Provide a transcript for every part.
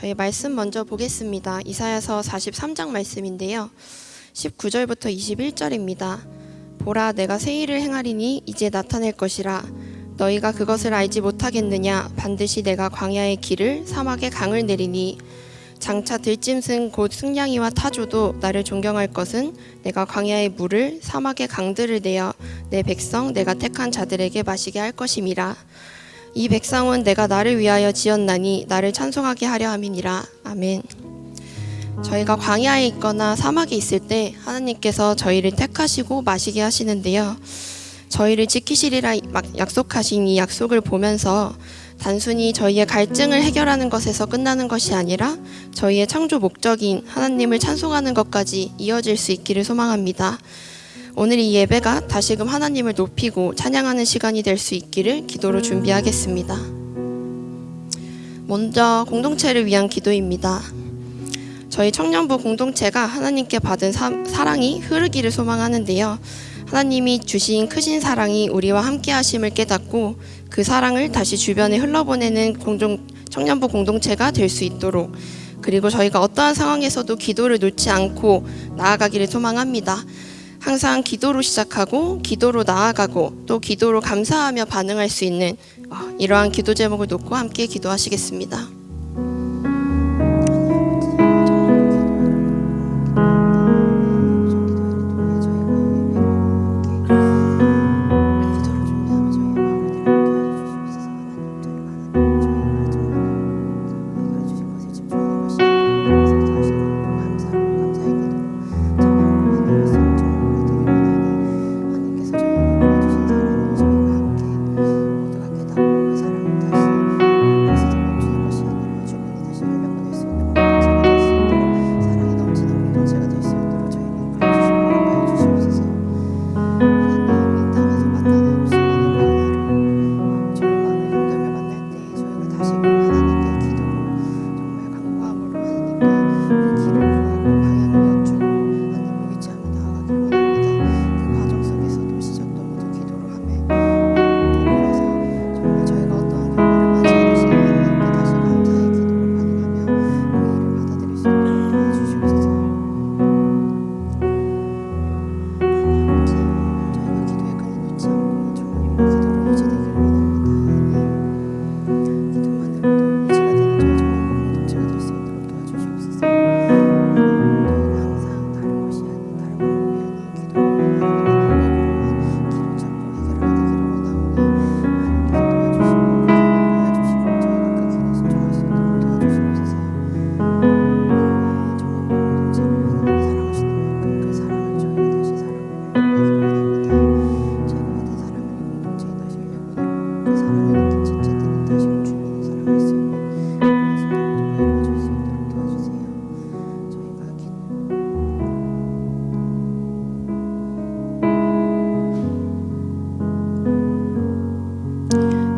저희 말씀 먼저 보겠습니다. 이사야서 43장 말씀인데요. 19절부터 21절입니다. 보라, 내가 새 일을 행하리니 이제 나타낼 것이라. 너희가 그것을 알지 못하겠느냐? 반드시 내가 광야의 길을 사막의 강을 내리니 장차 들짐승 곧 승냥이와 타조도 나를 존경할 것은 내가 광야의 물을 사막의 강들을 내어 내 백성 내가 택한 자들에게 마시게 할 것임이라. 이 백성은 내가 나를 위하여 지었나니 나를 찬송하게 하려 함이니라. 아멘. 저희가 광야에 있거나 사막에 있을 때 하나님께서 저희를 택하시고 마시게 하시는데요. 저희를 지키시리라 약속하신 이 약속을 보면서 단순히 저희의 갈증을 해결하는 것에서 끝나는 것이 아니라 저희의 창조 목적인 하나님을 찬송하는 것까지 이어질 수 있기를 소망합니다. 오늘 이 예배가 다시금 하나님을 높이고 찬양하는 시간이 될 수 있기를 기도로 준비하겠습니다. 먼저 공동체를 위한 기도입니다. 저희 청년부 공동체가 하나님께 받은 사랑이 흐르기를 소망하는데요. 하나님이 주신 크신 사랑이 우리와 함께 하심을 깨닫고 그 사랑을 다시 주변에 흘러보내는 청년부 공동체가 될 수 있도록, 그리고 저희가 어떠한 상황에서도 기도를 놓지 않고 나아가기를 소망합니다. 항상 기도로 시작하고 기도로 나아가고 또 기도로 감사하며 반응할 수 있는 이러한 기도 제목을 놓고 함께 기도하시겠습니다.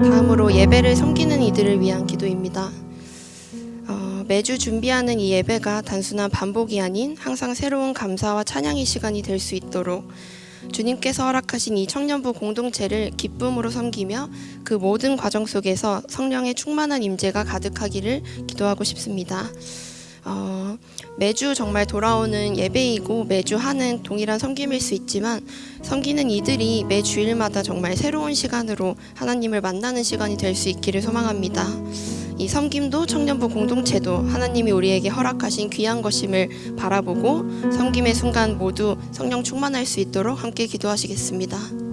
다음으로 예배를 섬기는 이들을 위한 기도입니다. 매주 준비하는 이 예배가 단순한 반복이 아닌 항상 새로운 감사와 찬양의 시간이 될 수 있도록 주님께서 허락하신 이 청년부 공동체를 기쁨으로 섬기며 그 모든 과정 속에서 성령의 충만한 임재가 가득하기를 기도하고 싶습니다. 매주 정말 돌아오는 예배이고 매주 하는 동일한 섬김일 수 있지만 섬기는 이들이 매 주일마다 정말 새로운 시간으로 하나님을 만나는 시간이 될 수 있기를 소망합니다. 이 섬김도 청년부 공동체도 하나님이 우리에게 허락하신 귀한 것임을 바라보고 섬김의 순간 모두 성령 충만할 수 있도록 함께 기도하시겠습니다.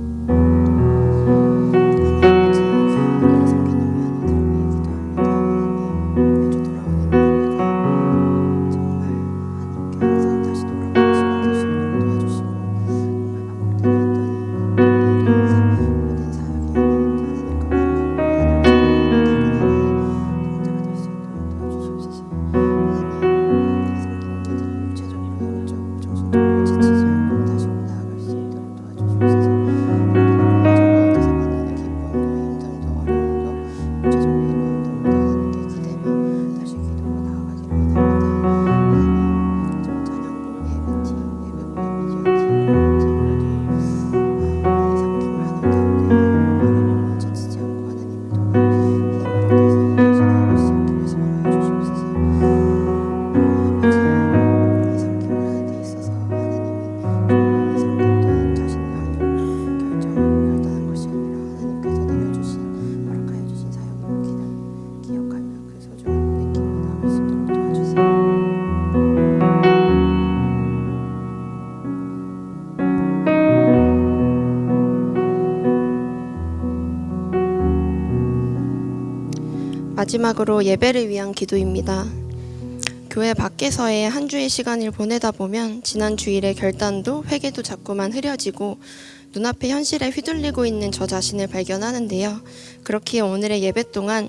지치지 않고 다시 나아갈 수 있도록 도와주시옵소서. 마지막으로 예배를 위한 기도입니다. 교회 밖에서의 한 주의 시간을 보내다 보면 지난 주일의 결단도 회개도 자꾸만 흐려지고 눈앞의 현실에 휘둘리고 있는 저 자신을 발견하는데요. 그렇기에 오늘의 예배 동안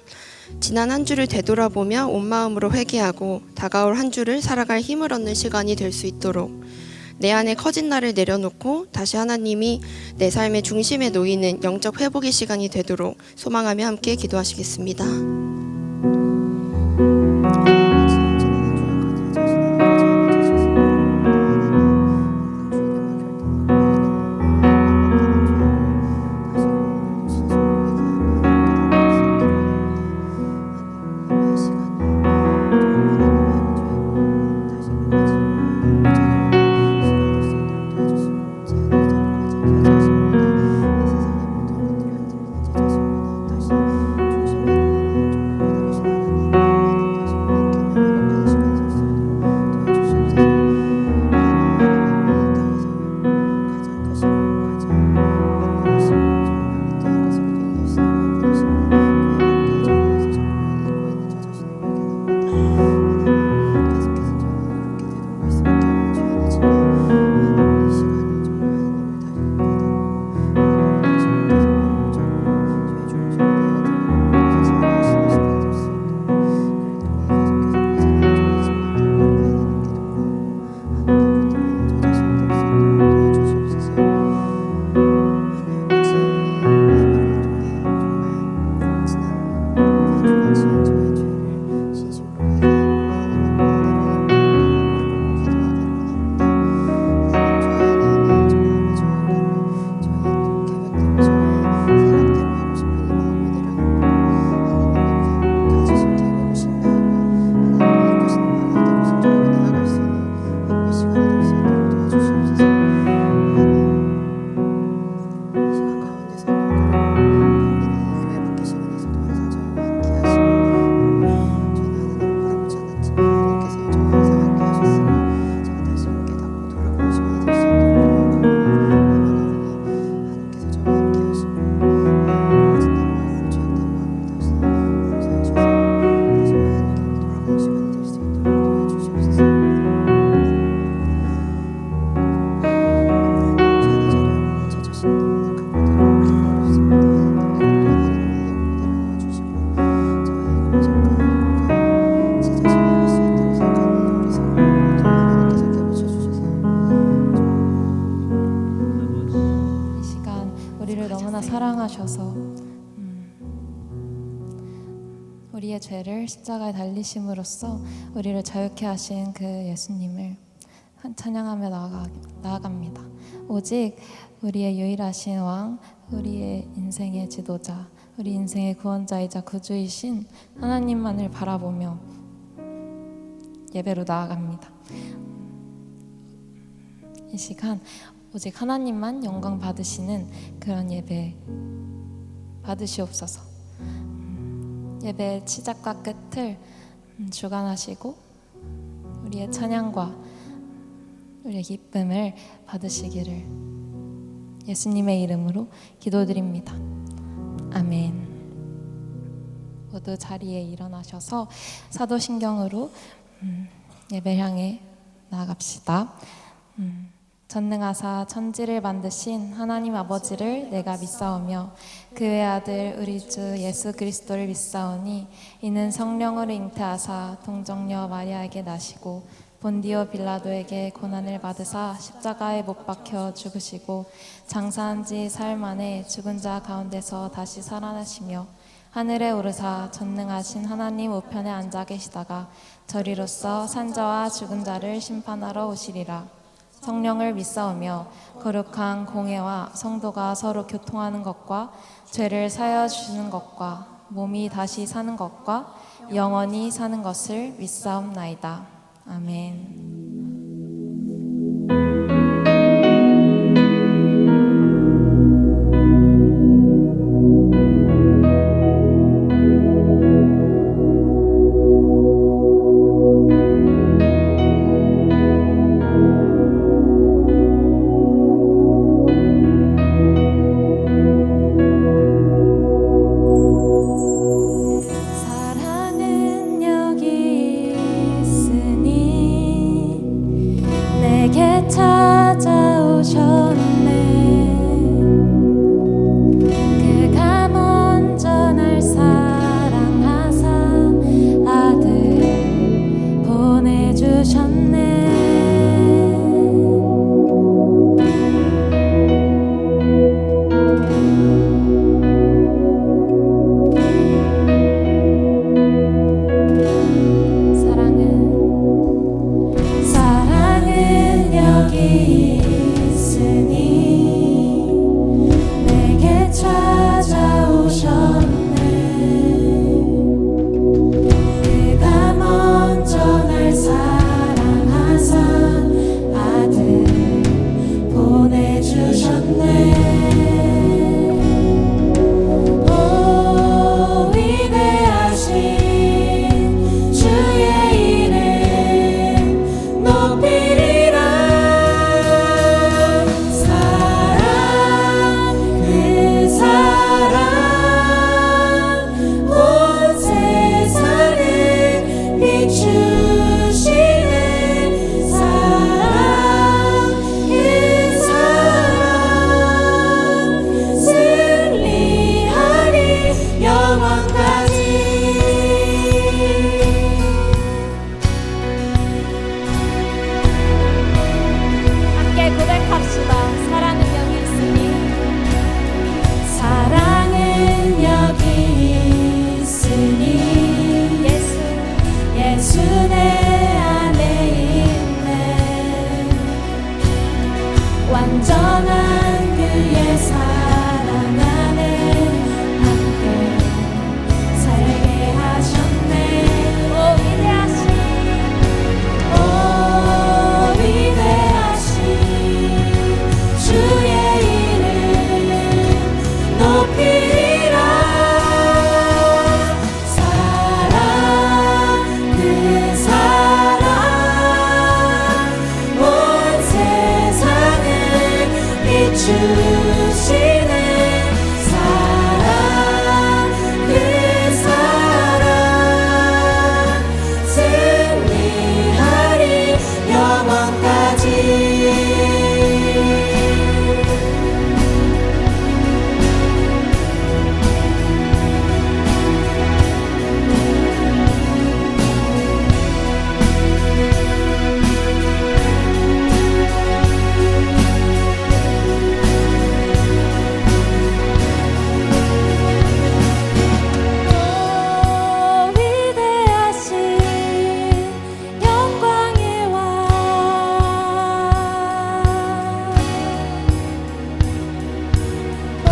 지난 한 주를 되돌아보며 온 마음으로 회개하고 다가올 한 주를 살아갈 힘을 얻는 시간이 될 수 있도록 내 안에 커진 나를 내려놓고 다시 하나님이 내 삶의 중심에 놓이는 영적 회복의 시간이 되도록 소망하며 함께 기도하시겠습니다. 사랑하셔서 우리의 죄를 십자가에 달리심으로써 우리를 자유케 하신 그 예수님을 찬양하며 나아갑니다. 오직 우리의 유일하신 왕, 우리의 인생의 지도자, 우리 인생의 구원자이자 구주이신 하나님만을 바라보며 예배로 나아갑니다. 이 시간 오직 하나님만 영광 받으시는 그런 예배 받으시옵소서. 예배의 시작과 끝을 주관하시고 우리의 찬양과 우리의 기쁨을 받으시기를 예수님의 이름으로 기도드립니다. 아멘. 모두 자리에 일어나셔서 사도신경으로 예배 향해 나아갑시다. 전능하사 천지를 만드신 하나님 아버지를 내가 믿사오며 그 외아들 우리 주 예수 그리스도를 믿사오니 이는 성령으로 잉태하사 동정녀 마리아에게 나시고 본디오 빌라도에게 고난을 받으사 십자가에 못 박혀 죽으시고 장사한 지 사흘 만에 죽은 자 가운데서 다시 살아나시며 하늘에 오르사 전능하신 하나님 우편에 앉아 계시다가 저리로서 산자와 죽은 자를 심판하러 오시리라. 성령을 믿사오며 거룩한 공회와 성도가 서로 교통하는 것과 죄를 사하여 주시는 것과 몸이 다시 사는 것과 영원히 사는 것을 믿사옵나이다. 아멘. 사랑 내게 찾아오셨네. 그가 먼저 날 사랑하사 아들 보내주셨네. 사랑은 여기 있으니 내게 찾아오셨네. 그가 먼저 날 사랑하사 아들 보내주셨네. 오 위대하신 주의 이름 높이리라. 사랑 그 사랑 온 세상을 비추시네. 사랑 그 사랑 승리하리 영원까지. 함께 고백합시다. 사랑은 여기 있으니. 사랑은 여기 있으니 예수 내 안에 있네. 완전한 그의 사랑 안에 함께 살게 하셨네. 오 위대하신 주의 이름 높이리라. 사랑 그 사랑 온 세상을 비추시네. 사랑 그 사랑 승리하리 영원까지. 오 위대하신 영광의 왕. 오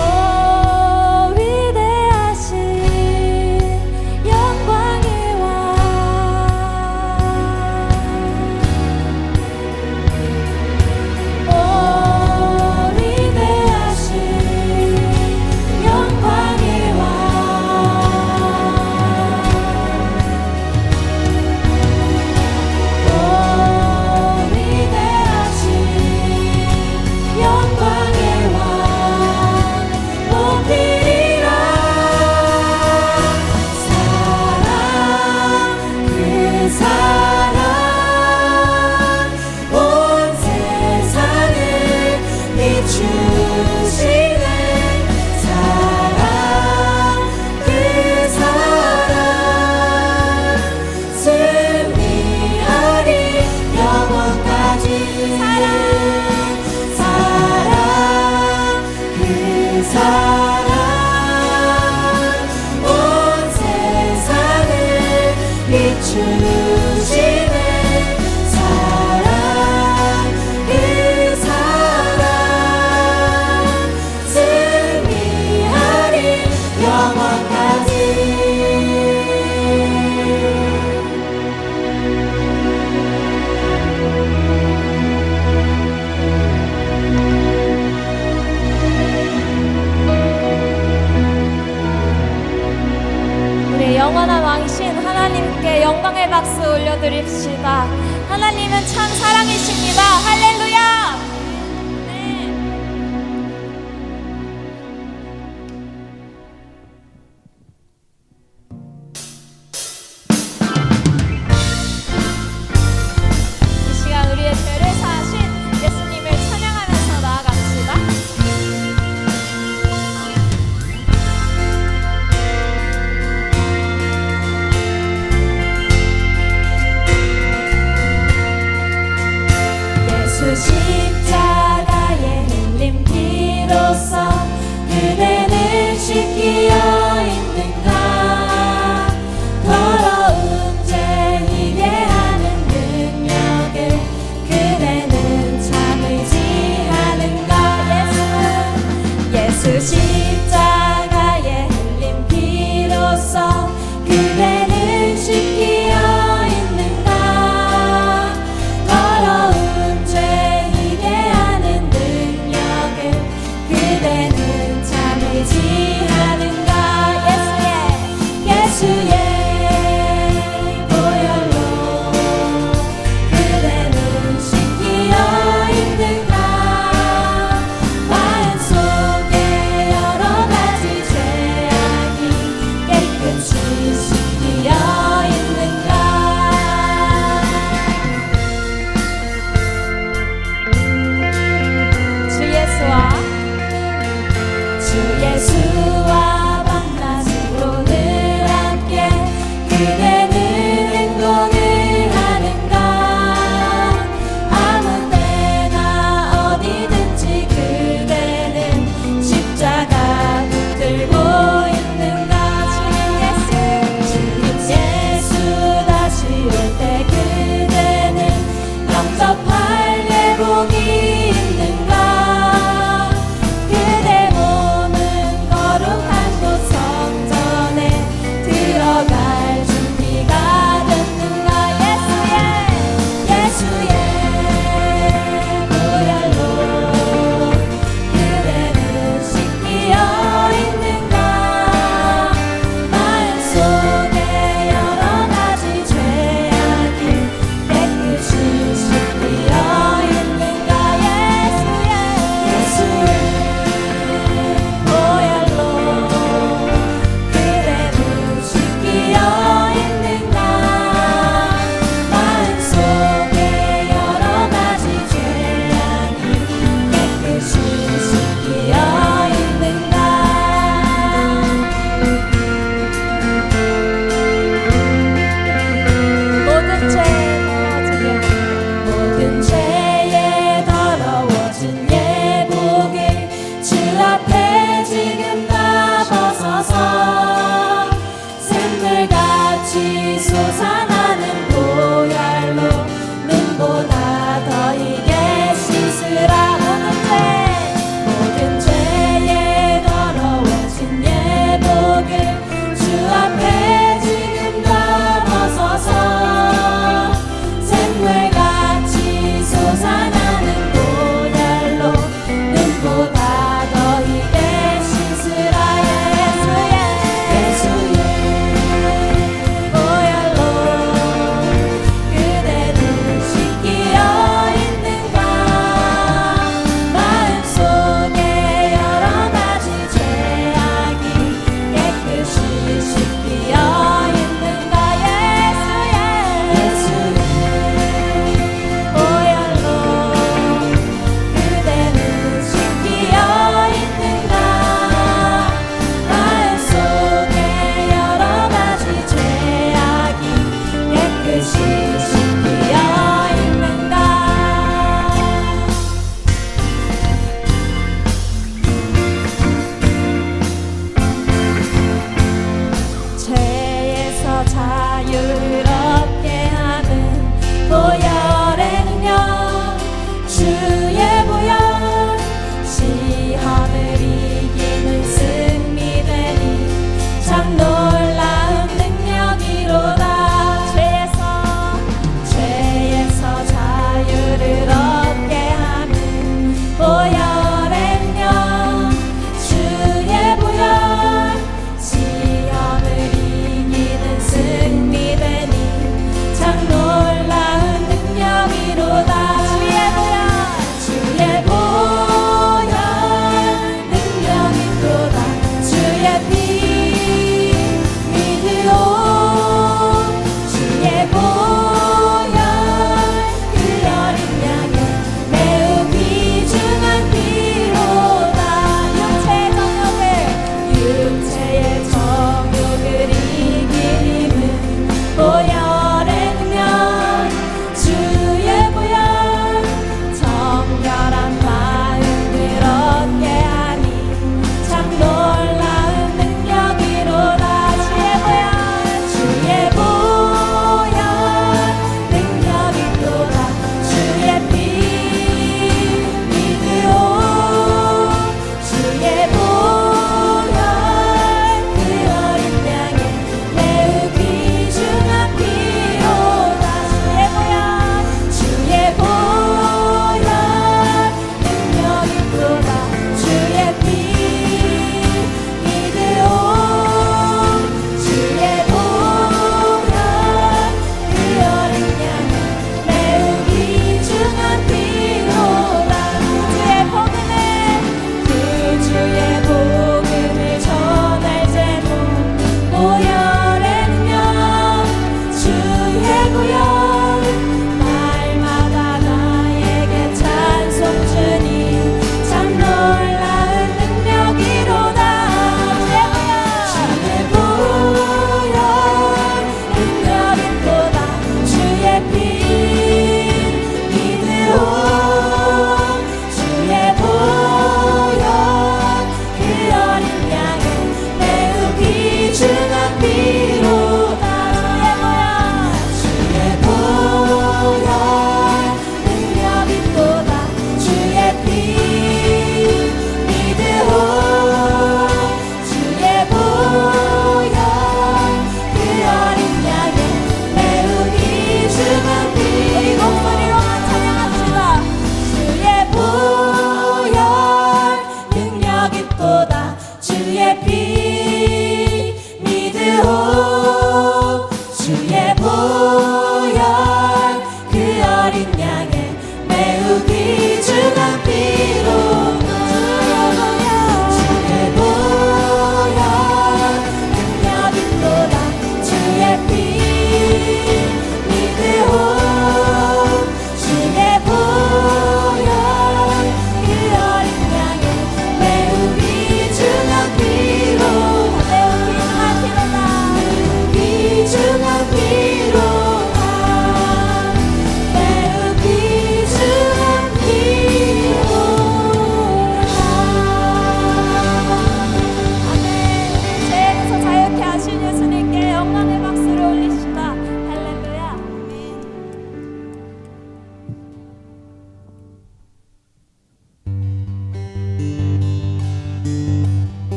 위대하신 영광의 왕. 오 위대하신 영광의 왕. 오 위대하신 영광의 왕 높이리라. 사랑 그 사랑 온 세상을 비추시네. 사랑 그 사랑 승리하리 영원까지. 사랑 그 사랑 온 세상을 비추시네. 사랑 그 사랑 승리하리 영원까지. 우리 영원한 왕이신 하나님께 영광의 박수 올려드립시다. 하나님은 참 사랑이십니다. 할렐루야. 네. 이 시간 우리의 죄를 사하신 예수 십자가에 흘린 피로써 그대는 씻기어 있는가. 더러운 죄 이게 하는 능력을 그대는 참을지 하는가. 예수의 보혈로 그대는 씻기어 있는가. 마음 속에 여러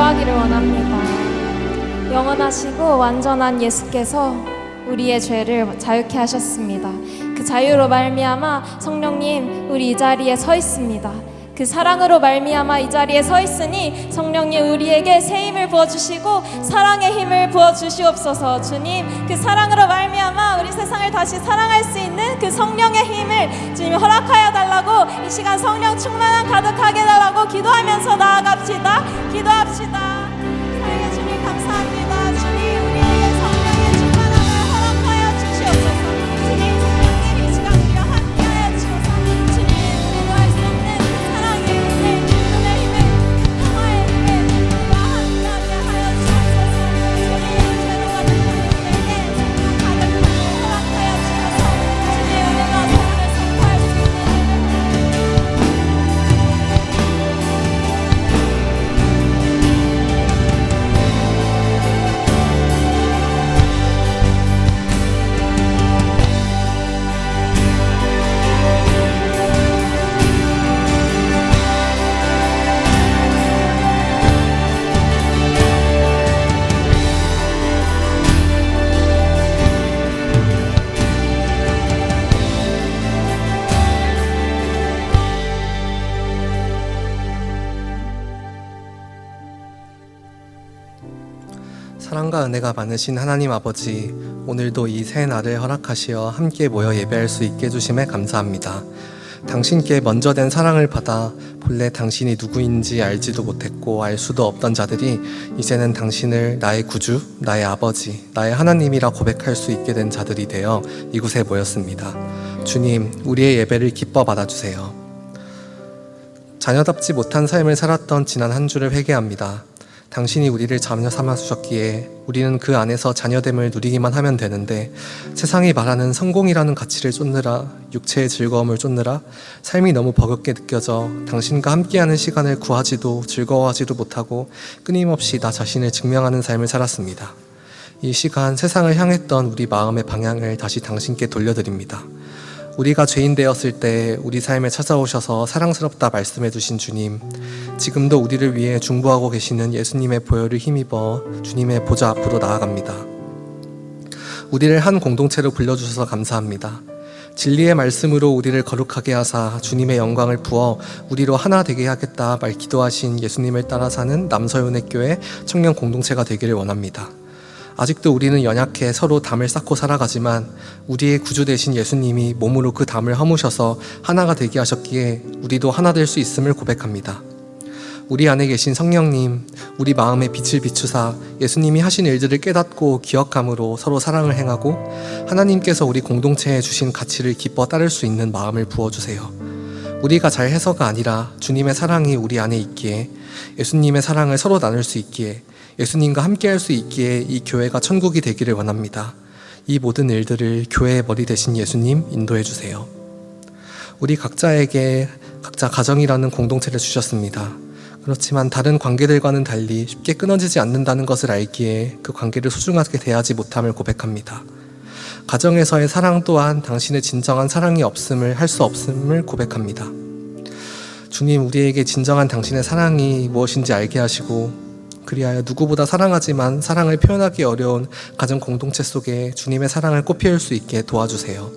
기도하기를 원합니다. 영원하시고 완전한 예수께서 우리의 죄를 자유케 하셨습니다. 그 자유로 말미암아 성령님 우리 이 자리에 서 있습니다. 그 사랑으로 말미암아 이 자리에 서 있으니 성령님 우리에게 새 힘을 부어주시고 사랑의 힘을 부어주시옵소서. 주님, 그 사랑으로 말미암아 우리 세상을 다시 사랑할 수 있는 그 성령의 힘을 주님 허락하여 달라고, 이 시간 성령 충만함 가득하게 달라고 기도하면서 나아갑시다. 기도합시다. 사랑의 주님 감사합니다. 주님, 우리에게 성령의 충만함을 허락하여 주시옵소서. 주님, 성령님 이 시간 우리와 함께하여 주셔서 주님 기도할 수 없는 그 사랑의 힘을, 믿음의 힘을, 평화의 힘을 우리와 함께하게 하여 주옵소서. 주님, 죄로가 된 우리에게 성령 가득함을 허락하여 주셔서 주님 은혜와 사랑을 선포할 수 있는 사랑과 은혜가 많으신 하나님 아버지, 오늘도 이 새 날을 허락하시어 함께 모여 예배할 수 있게 해주심에 감사합니다. 당신께 먼저 된 사랑을 받아 본래 당신이 누구인지 알지도 못했고 알 수도 없던 자들이 이제는 당신을 나의 구주, 나의 아버지, 나의 하나님이라 고백할 수 있게 된 자들이 되어 이곳에 모였습니다. 주님, 우리의 예배를 기뻐 받아주세요. 자녀답지 못한 삶을 살았던 지난 한 주를 회개합니다. 당신이 우리를 자녀 삼아주셨기에 우리는 그 안에서 자녀됨을 누리기만 하면 되는데, 세상이 말하는 성공이라는 가치를 쫓느라, 육체의 즐거움을 쫓느라 삶이 너무 버겁게 느껴져 당신과 함께하는 시간을 구하지도 즐거워하지도 못하고 끊임없이 나 자신을 증명하는 삶을 살았습니다. 이 시간 세상을 향했던 우리 마음의 방향을 다시 당신께 돌려드립니다. 우리가 죄인 되었을 때 우리 삶에 찾아오셔서 사랑스럽다 말씀해 주신 주님, 지금도 우리를 위해 중보하고 계시는 예수님의 보혈을 힘입어 주님의 보좌 앞으로 나아갑니다. 우리를 한 공동체로 불러주셔서 감사합니다. 진리의 말씀으로 우리를 거룩하게 하사 주님의 영광을 부어 우리로 하나 되게 하겠다 말 기도하신 예수님을 따라 사는 남서윤의 교회 청년 공동체가 되기를 원합니다. 아직도 우리는 연약해 서로 담을 쌓고 살아가지만 우리의 구주 되신 예수님이 몸으로 그 담을 허무셔서 하나가 되게 하셨기에 우리도 하나 될 수 있음을 고백합니다. 우리 안에 계신 성령님, 우리 마음에 빛을 비추사 예수님이 하신 일들을 깨닫고 기억함으로 서로 사랑을 행하고 하나님께서 우리 공동체에 주신 가치를 기뻐 따를 수 있는 마음을 부어주세요. 우리가 잘 해서가 아니라 주님의 사랑이 우리 안에 있기에, 예수님의 사랑을 서로 나눌 수 있기에, 예수님과 함께할 수 있기에 이 교회가 천국이 되기를 원합니다. 이 모든 일들을 교회의 머리 되신 예수님 인도해 주세요. 우리 각자에게 각자 가정이라는 공동체를 주셨습니다. 그렇지만 다른 관계들과는 달리 쉽게 끊어지지 않는다는 것을 알기에 그 관계를 소중하게 대하지 못함을 고백합니다. 가정에서의 사랑 또한 당신의 진정한 사랑이 없음을 할 수 없음을 고백합니다. 주님, 우리에게 진정한 당신의 사랑이 무엇인지 알게 하시고, 그리하여 누구보다 사랑하지만 사랑을 표현하기 어려운 가정 공동체 속에 주님의 사랑을 꽃피울 수 있게 도와주세요.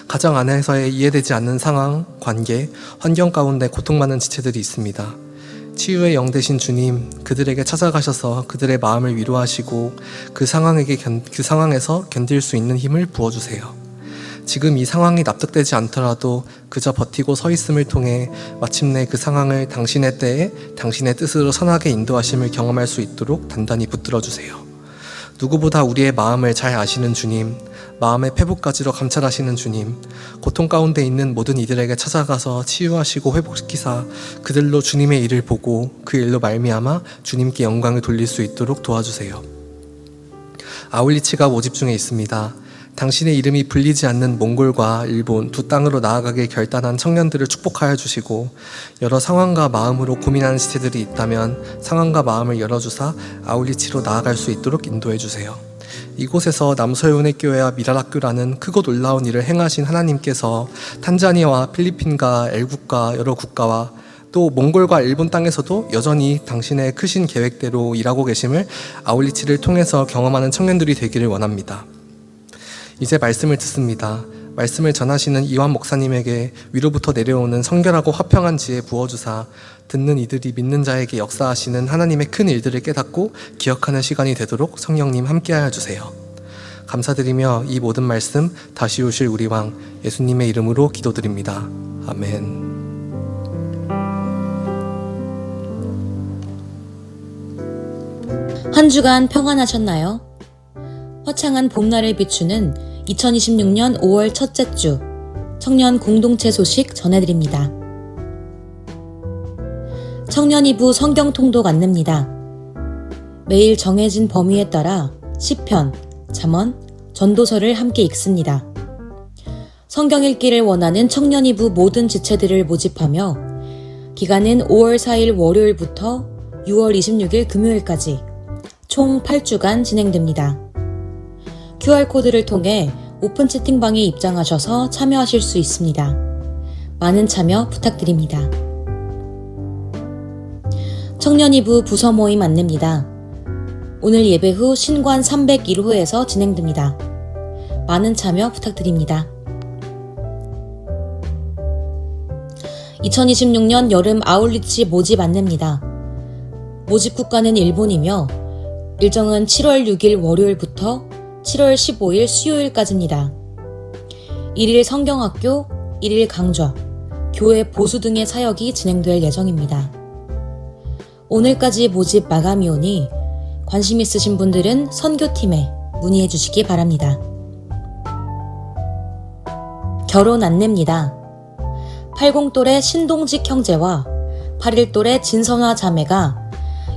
가정 안에서의 이해되지 않는 상황, 관계, 환경 가운데 고통받는 지체들이 있습니다. 치유의 영 되신 주님, 그들에게 찾아가셔서 그들의 마음을 위로하시고 그 상황에서 견딜 수 있는 힘을 부어주세요. 지금 이 상황이 납득되지 않더라도 그저 버티고 서 있음을 통해 마침내 그 상황을 당신의 때에 당신의 뜻으로 선하게 인도하심을 경험할 수 있도록 단단히 붙들어 주세요. 누구보다 우리의 마음을 잘 아시는 주님, 마음의 패부까지로 감찰하시는 주님, 고통 가운데 있는 모든 이들에게 찾아가서 치유하시고 회복시키사 그들로 주님의 일을 보고 그 일로 말미암아 주님께 영광을 돌릴 수 있도록 도와주세요. 아울리치가 모집 중에 있습니다. 당신의 이름이 불리지 않는 몽골과 일본 두 땅으로 나아가길 결단한 청년들을 축복하여 주시고, 여러 상황과 마음으로 고민하는 시대들이 있다면 상황과 마음을 열어주사 아울리치로 나아갈 수 있도록 인도해 주세요. 이곳에서 남서윤의 교회와 미랄학교라는 크고 놀라운 일을 행하신 하나님께서 탄자니아와 필리핀과 엘국과 여러 국가와 또 몽골과 일본 땅에서도 여전히 당신의 크신 계획대로 일하고 계심을 아울리치를 통해서 경험하는 청년들이 되기를 원합니다. 이제 말씀을 듣습니다. 말씀을 전하시는 이완 목사님에게 위로부터 내려오는 성결하고 화평한 지혜 부어주사 듣는 이들이 믿는 자에게 역사하시는 하나님의 큰 일들을 깨닫고 기억하는 시간이 되도록 성령님 함께하여 주세요. 감사드리며 이 모든 말씀 다시 오실 우리 왕 예수님의 이름으로 기도드립니다. 아멘. 한 주간 평안하셨나요? 화창한 봄날을 비추는 2026년 5월 첫째 주 청년 공동체 소식 전해드립니다. 청년 2부 성경 통독 안내입니다. 매일 정해진 범위에 따라 시편, 잠언, 전도서를 함께 읽습니다. 성경 읽기를 원하는 청년 2부 모든 지체들을 모집하며 기간은 5월 4일 월요일부터 6월 26일 금요일까지 총 8주간 진행됩니다. QR코드를 통해 오픈 채팅방에 입장하셔서 참여하실 수 있습니다. 많은 참여 부탁드립니다. 청년 2부 부서 모임 안내입니다. 오늘 예배 후 신관 301호에서 진행됩니다. 많은 참여 부탁드립니다. 2026년 여름 아울리치 모집 안내입니다. 모집 국가는 일본이며 일정은 7월 6일 월요일부터 7월 15일 수요일까지입니다. 1일 성경학교, 1일 강좌, 교회 보수 등의 사역이 진행될 예정입니다. 오늘까지 모집 마감이 오니 관심 있으신 분들은 선교팀에 문의해 주시기 바랍니다. 결혼 안내입니다. 80돌의 신동직 형제와 81돌의 진선화 자매가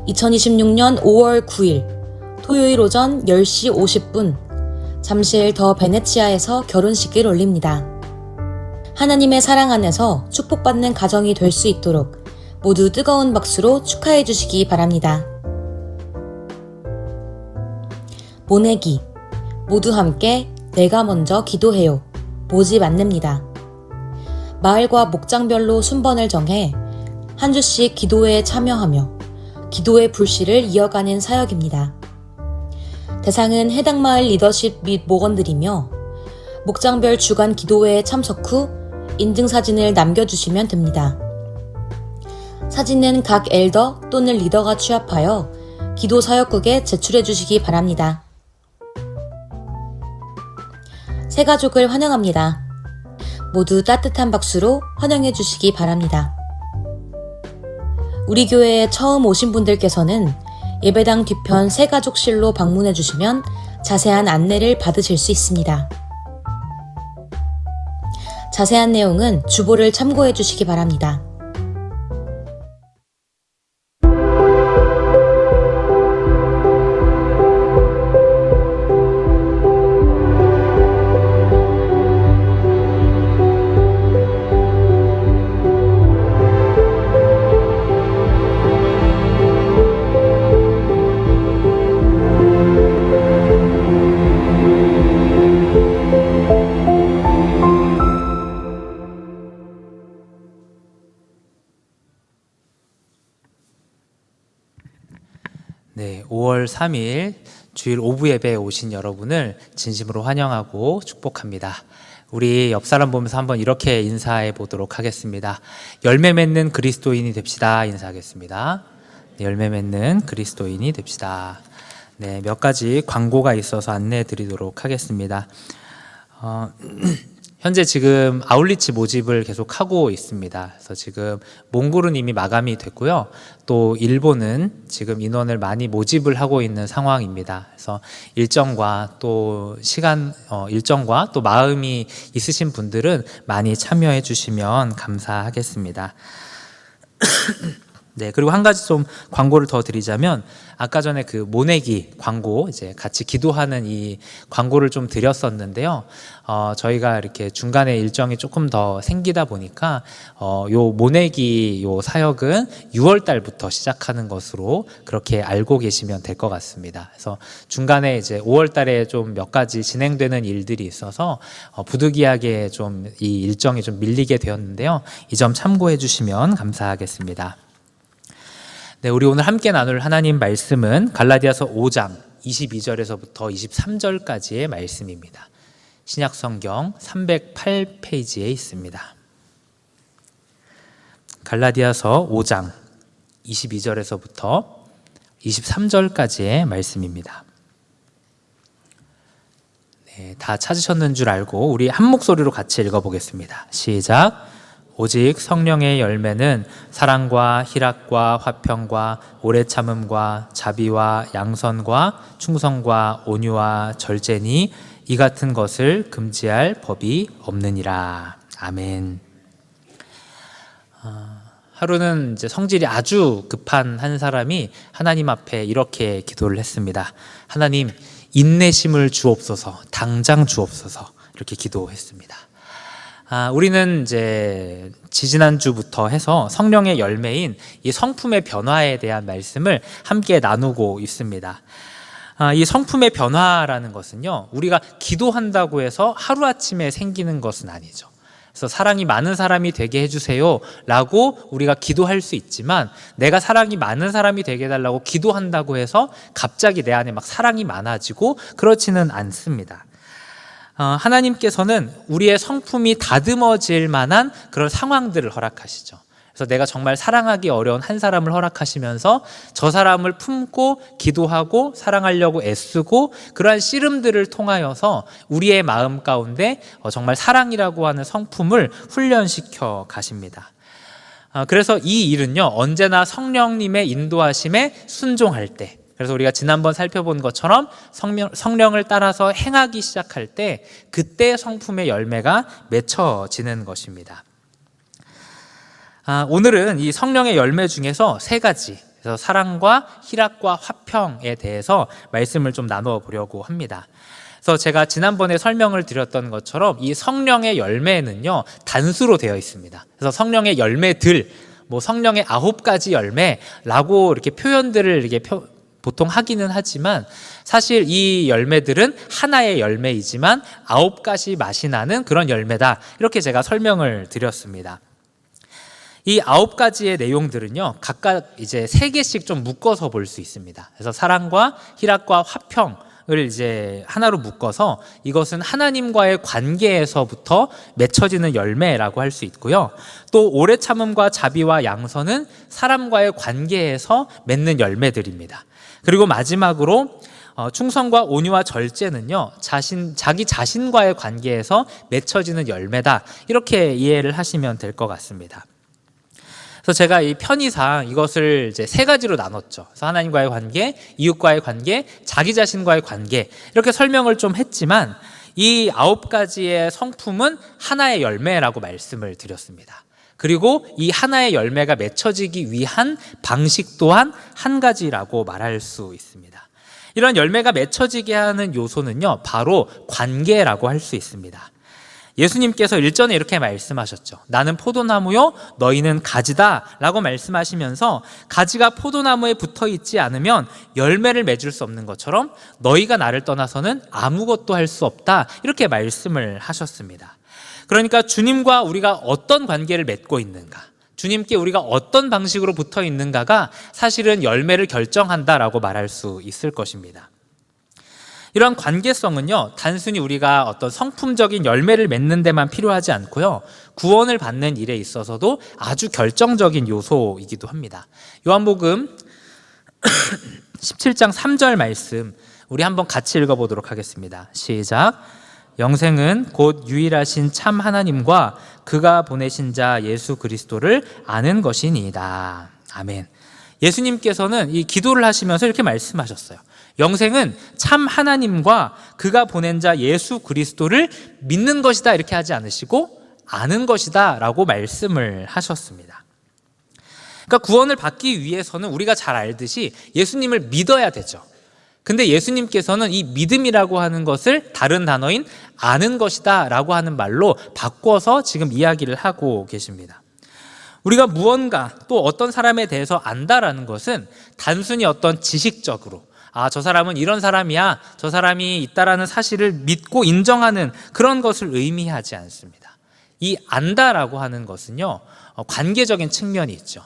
2026년 5월 9일 토요일 오전 10시 50분 잠실 더 베네치아에서 결혼식을 올립니다. 하나님의 사랑 안에서 축복받는 가정이 될 수 있도록 모두 뜨거운 박수로 축하해 주시기 바랍니다. 모내기 모두 함께 내가 먼저 기도해요. 모집 안내입니다. 마을과 목장별로 순번을 정해 한 주씩 기도회에 참여하며 기도의 불씨를 이어가는 사역입니다. 대상은 해당 마을 리더십 및 목원들이며 목장별 주간 기도회에 참석 후 인증사진을 남겨주시면 됩니다. 사진은 각 엘더 또는 리더가 취합하여 기도 사역국에 제출해 주시기 바랍니다. 새 가족을 환영합니다. 모두 따뜻한 박수로 환영해 주시기 바랍니다. 우리 교회에 처음 오신 분들께서는 예배당 뒤편 새가족실로 방문해 주시면 자세한 안내를 받으실 수 있습니다. 자세한 내용은 주보를 참고해 주시기 바랍니다. 네, 5월 3일 주일 오부 예배에 오신 여러분을 진심으로 환영하고 축복합니다. 우리 옆 사람 보면서 한번 이렇게 인사해 보도록 하겠습니다. 열매 맺는 그리스도인이 됩시다. 인사하겠습니다. 네, 열매 맺는 그리스도인이 됩시다. 네, 몇 가지 광고가 있어서 안내해 드리도록 하겠습니다. 현재 지금 아울리치 모집을 계속 하고 있습니다. 그래서 지금 몽골은 이미 마감이 됐고요. 또 일본은 지금 인원을 많이 모집을 하고 있는 상황입니다. 그래서 일정과 또 일정과 또 마음이 있으신 분들은 많이 참여해 주시면 감사하겠습니다. 네, 그리고 한 가지 좀 광고를 더 드리자면, 아까 전에 그 모내기 광고, 이제 같이 기도하는 이 광고를 좀 드렸었는데요. 저희가 이렇게 중간에 일정이 조금 더 생기다 보니까, 요 모내기 요 사역은 6월 달부터 시작하는 것으로 그렇게 알고 계시면 될 것 같습니다. 그래서 중간에 이제 5월 달에 좀 몇 가지 진행되는 일들이 있어서, 부득이하게 좀 이 일정이 좀 밀리게 되었는데요. 이 점 참고해 주시면 감사하겠습니다. 네, 우리 오늘 함께 나눌 하나님 말씀은 갈라디아서 5장 22절에서부터 23절까지의 말씀입니다. 신약성경 308페이지에 있습니다. 갈라디아서 5장 22절에서부터 23절까지의 말씀입니다. 네, 다 찾으셨는 줄 알고 우리 한 목소리로 같이 읽어보겠습니다. 시작. 오직 성령의 열매는 사랑과 희락과 화평과 오래 참음과 자비와 양선과 충성과 온유와 절제니 이 같은 것을 금지할 법이 없느니라. 아멘. 하루는 이제 성질이 아주 급한 한 사람이 하나님 앞에 이렇게 기도를 했습니다. 하나님, 인내심을 주옵소서, 당장 주옵소서, 이렇게 기도했습니다. 우리는 이제 지지난주부터 해서 성령의 열매인 이 성품의 변화에 대한 말씀을 함께 나누고 있습니다. 이 성품의 변화라는 것은요, 우리가 기도한다고 해서 하루아침에 생기는 것은 아니죠. 그래서 사랑이 많은 사람이 되게 해주세요 라고 우리가 기도할 수 있지만, 내가 사랑이 많은 사람이 되게 해달라고 기도한다고 해서 갑자기 내 안에 막 사랑이 많아지고 그렇지는 않습니다. 하나님께서는 우리의 성품이 다듬어질 만한 그런 상황들을 허락하시죠. 그래서 내가 정말 사랑하기 어려운 한 사람을 허락하시면서 저 사람을 품고 기도하고 사랑하려고 애쓰고 그러한 씨름들을 통하여서 우리의 마음 가운데 정말 사랑이라고 하는 성품을 훈련시켜 가십니다. 그래서 이 일은요, 언제나 성령님의 인도하심에 순종할 때, 그래서 우리가 지난번 살펴본 것처럼 성령을 따라서 행하기 시작할 때 그때 성품의 열매가 맺혀지는 것입니다. 오늘은 이 성령의 열매 중에서 세 가지, 그래서 사랑과 희락과 화평에 대해서 말씀을 좀 나누어 보려고 합니다. 그래서 제가 지난번에 설명을 드렸던 것처럼 이 성령의 열매는요, 단수로 되어 있습니다. 그래서 성령의 열매들, 성령의 9가지 열매라고 이렇게 표현들을 이렇게 보통 하기는 하지만, 사실 이 열매들은 하나의 열매이지만 9가지 맛이 나는 그런 열매다, 이렇게 제가 설명을 드렸습니다. 이 9가지의 내용들은요, 각각 이제 3개씩 좀 묶어서 볼 수 있습니다. 그래서 사랑과 희락과 화평을 이제 하나로 묶어서 이것은 하나님과의 관계에서부터 맺혀지는 열매라고 할 수 있고요. 또 오래 참음과 자비와 양선은 사람과의 관계에서 맺는 열매들입니다. 그리고 마지막으로 충성과 온유와 절제는요, 자기 자신과의 관계에서 맺혀지는 열매다, 이렇게 이해를 하시면 될 것 같습니다. 그래서 제가 이 편의상 이것을 이제 3가지로 나눴죠. 그래서 하나님과의 관계, 이웃과의 관계, 자기 자신과의 관계, 이렇게 설명을 좀 했지만, 이 9가지의 성품은 하나의 열매라고 말씀을 드렸습니다. 그리고 이 하나의 열매가 맺혀지기 위한 방식 또한 한 가지라고 말할 수 있습니다. 이런 열매가 맺혀지게 하는 요소는요, 바로 관계라고 할 수 있습니다. 예수님께서 일전에 이렇게 말씀하셨죠. 나는 포도나무요, 너희는 가지다 라고 말씀하시면서, 가지가 포도나무에 붙어 있지 않으면 열매를 맺을 수 없는 것처럼 너희가 나를 떠나서는 아무것도 할 수 없다, 이렇게 말씀을 하셨습니다. 그러니까 주님과 우리가 어떤 관계를 맺고 있는가, 주님께 우리가 어떤 방식으로 붙어 있는가가 사실은 열매를 결정한다라고 말할 수 있을 것입니다. 이런 관계성은요, 단순히 우리가 어떤 성품적인 열매를 맺는 데만 필요하지 않고요, 구원을 받는 일에 있어서도 아주 결정적인 요소이기도 합니다. 요한복음 17장 3절 말씀, 우리 한번 같이 읽어보도록 하겠습니다. 시작. 영생은 곧 유일하신 참 하나님과 그가 보내신 자 예수 그리스도를 아는 것이니이다. 아멘. 예수님께서는 이 기도를 하시면서 이렇게 말씀하셨어요. 영생은 참 하나님과 그가 보낸 자 예수 그리스도를 믿는 것이다, 이렇게 하지 않으시고 아는 것이다 라고 말씀을 하셨습니다. 그러니까 구원을 받기 위해서는 우리가 잘 알듯이 예수님을 믿어야 되죠. 근데 예수님께서는 이 믿음이라고 하는 것을 다른 단어인 아는 것이다 라고 하는 말로 바꿔서 지금 이야기를 하고 계십니다. 우리가 무언가 또 어떤 사람에 대해서 안다라는 것은 단순히 어떤 지식적으로 저 사람은 이런 사람이야, 저 사람이 있다라는 사실을 믿고 인정하는 그런 것을 의미하지 않습니다. 이 안다라고 하는 것은요, 관계적인 측면이 있죠.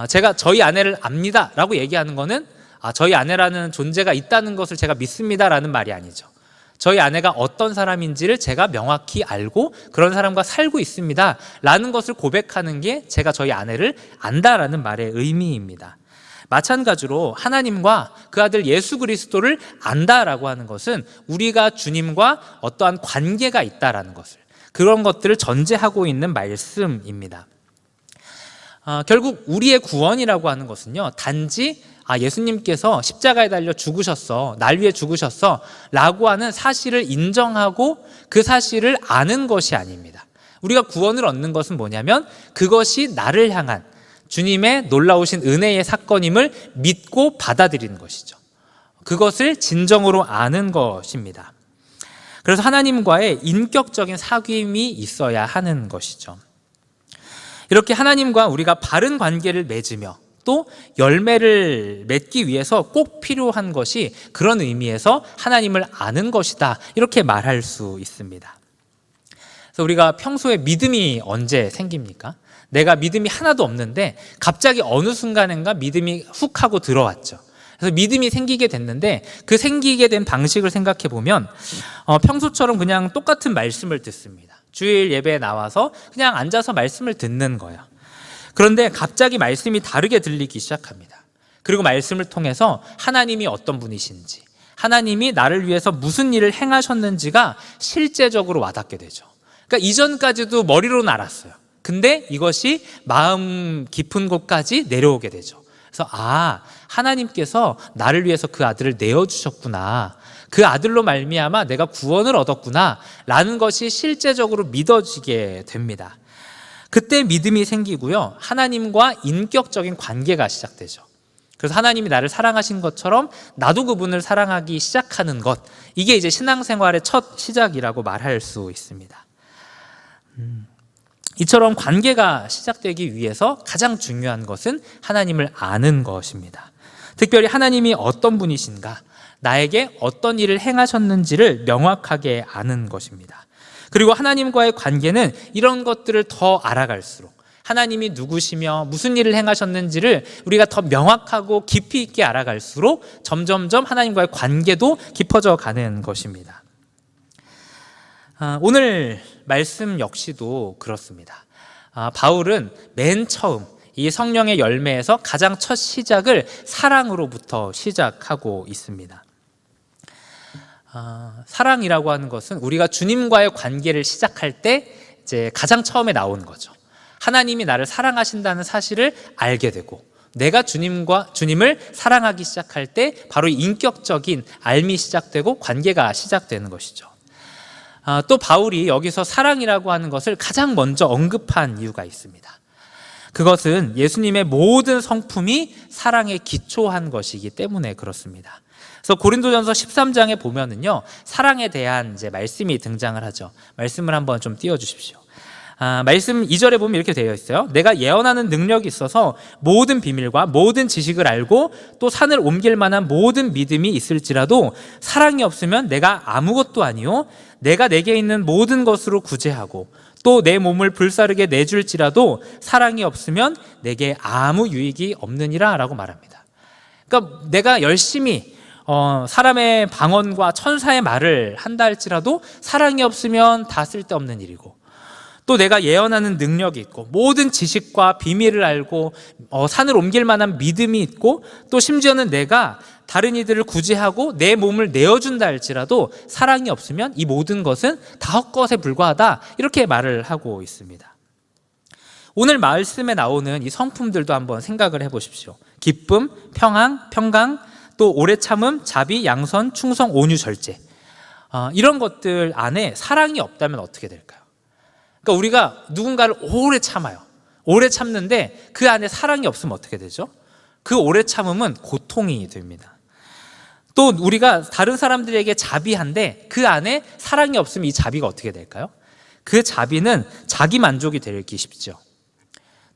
제가 저희 아내를 압니다 라고 얘기하는 거는 저희 아내라는 존재가 있다는 것을 제가 믿습니다 라는 말이 아니죠. 저희 아내가 어떤 사람인지를 제가 명확히 알고 그런 사람과 살고 있습니다 라는 것을 고백하는 게 제가 저희 아내를 안다라는 말의 의미입니다. 마찬가지로 하나님과 그 아들 예수 그리스도를 안다라고 하는 것은 우리가 주님과 어떠한 관계가 있다라는 것을, 그런 것들을 전제하고 있는 말씀입니다. 결국 우리의 구원이라고 하는 것은요, 단지 예수님께서 십자가에 달려 죽으셨어, 날 위해 죽으셨어 라고 하는 사실을 인정하고 그 사실을 아는 것이 아닙니다. 우리가 구원을 얻는 것은 뭐냐면 그것이 나를 향한 주님의 놀라우신 은혜의 사건임을 믿고 받아들이는 것이죠. 그것을 진정으로 아는 것입니다. 그래서 하나님과의 인격적인 사귐이 있어야 하는 것이죠. 이렇게 하나님과 우리가 바른 관계를 맺으며 또 열매를 맺기 위해서 꼭 필요한 것이 그런 의미에서 하나님을 아는 것이다, 이렇게 말할 수 있습니다. 그래서 우리가 평소에 믿음이 언제 생깁니까? 내가 믿음이 하나도 없는데 갑자기 어느 순간인가 믿음이 훅 하고 들어왔죠. 그래서 믿음이 생기게 됐는데 그 생기게 된 방식을 생각해 보면 평소처럼 그냥 똑같은 말씀을 듣습니다. 주일 예배에 나와서 그냥 앉아서 말씀을 듣는 거예요. 그런데 갑자기 말씀이 다르게 들리기 시작합니다. 그리고 말씀을 통해서 하나님이 어떤 분이신지, 하나님이 나를 위해서 무슨 일을 행하셨는지가 실제적으로 와닿게 되죠. 그러니까 이전까지도 머리로는 알았어요. 근데 이것이 마음 깊은 곳까지 내려오게 되죠. 그래서 하나님께서 나를 위해서 그 아들을 내어주셨구나, 그 아들로 말미암아 내가 구원을 얻었구나 라는 것이 실제적으로 믿어지게 됩니다. 그때 믿음이 생기고요, 하나님과 인격적인 관계가 시작되죠. 그래서 하나님이 나를 사랑하신 것처럼 나도 그분을 사랑하기 시작하는 것, 이게 이제 신앙생활의 첫 시작이라고 말할 수 있습니다. 이처럼 관계가 시작되기 위해서 가장 중요한 것은 하나님을 아는 것입니다. 특별히 하나님이 어떤 분이신가, 나에게 어떤 일을 행하셨는지를 명확하게 아는 것입니다. 그리고 하나님과의 관계는 이런 것들을 더 알아갈수록, 하나님이 누구시며 무슨 일을 행하셨는지를 우리가 더 명확하고 깊이 있게 알아갈수록 점점점 하나님과의 관계도 깊어져 가는 것입니다. 오늘 말씀 역시도 그렇습니다. 바울은 맨 처음 이 성령의 열매에서 가장 첫 시작을 사랑으로부터 시작하고 있습니다. 사랑이라고 하는 것은 우리가 주님과의 관계를 시작할 때 이제 가장 처음에 나오는 거죠. 하나님이 나를 사랑하신다는 사실을 알게 되고, 내가 주님을 사랑하기 시작할 때 바로 인격적인 알미 시작되고 관계가 시작되는 것이죠. 또 바울이 여기서 사랑이라고 하는 것을 가장 먼저 언급한 이유가 있습니다. 그것은 예수님의 모든 성품이 사랑에 기초한 것이기 때문에 그렇습니다. 그래서 고린도전서 13장에 보면은요, 사랑에 대한 이제 말씀이 등장을 하죠. 말씀을 한번 좀 띄워주십시오. 말씀 2절에 보면 이렇게 되어 있어요. 내가 예언하는 능력이 있어서 모든 비밀과 모든 지식을 알고 또 산을 옮길 만한 모든 믿음이 있을지라도 사랑이 없으면 내가 아무것도 아니요 내가 내게 있는 모든 것으로 구제하고 또 내 몸을 불사르게 내줄지라도 사랑이 없으면 내게 아무 유익이 없느니라 라고 말합니다. 그러니까 내가 열심히 사람의 방언과 천사의 말을 한다 할지라도 사랑이 없으면 다 쓸데없는 일이고, 또 내가 예언하는 능력이 있고 모든 지식과 비밀을 알고 산을 옮길 만한 믿음이 있고 또 심지어는 내가 다른 이들을 구제하고 내 몸을 내어준다 할지라도 사랑이 없으면 이 모든 것은 다 헛것에 불과하다, 이렇게 말을 하고 있습니다. 오늘 말씀에 나오는 이 성품들도 한번 생각을 해보십시오. 기쁨, 평강, 또 오래 참음, 자비, 양선, 충성, 온유, 절제. 이런 것들 안에 사랑이 없다면 어떻게 될까요? 그러니까 우리가 누군가를 오래 참아요. 오래 참는데 그 안에 사랑이 없으면 어떻게 되죠? 그 오래 참음은 고통이 됩니다. 또 우리가 다른 사람들에게 자비한데 그 안에 사랑이 없으면 이 자비가 어떻게 될까요? 그 자비는 자기 만족이 되기 쉽죠.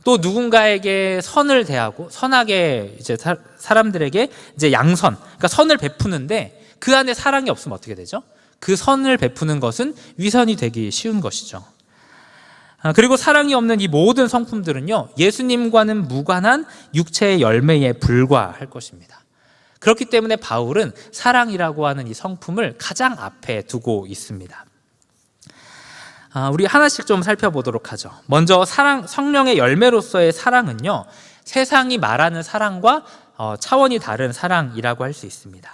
또 누군가에게 선을 대하고 선하게 이제 사람들에게 이제 양선, 그러니까 선을 베푸는데 그 안에 사랑이 없으면 어떻게 되죠? 그 선을 베푸는 것은 위선이 되기 쉬운 것이죠. 그리고 사랑이 없는 이 모든 성품들은요, 예수님과는 무관한 육체의 열매에 불과할 것입니다. 그렇기 때문에 바울은 사랑이라고 하는 이 성품을 가장 앞에 두고 있습니다. 우리 하나씩 좀 살펴보도록 하죠. 먼저 성령의 열매로서의 사랑은요, 세상이 말하는 사랑과 차원이 다른 사랑이라고 할 수 있습니다.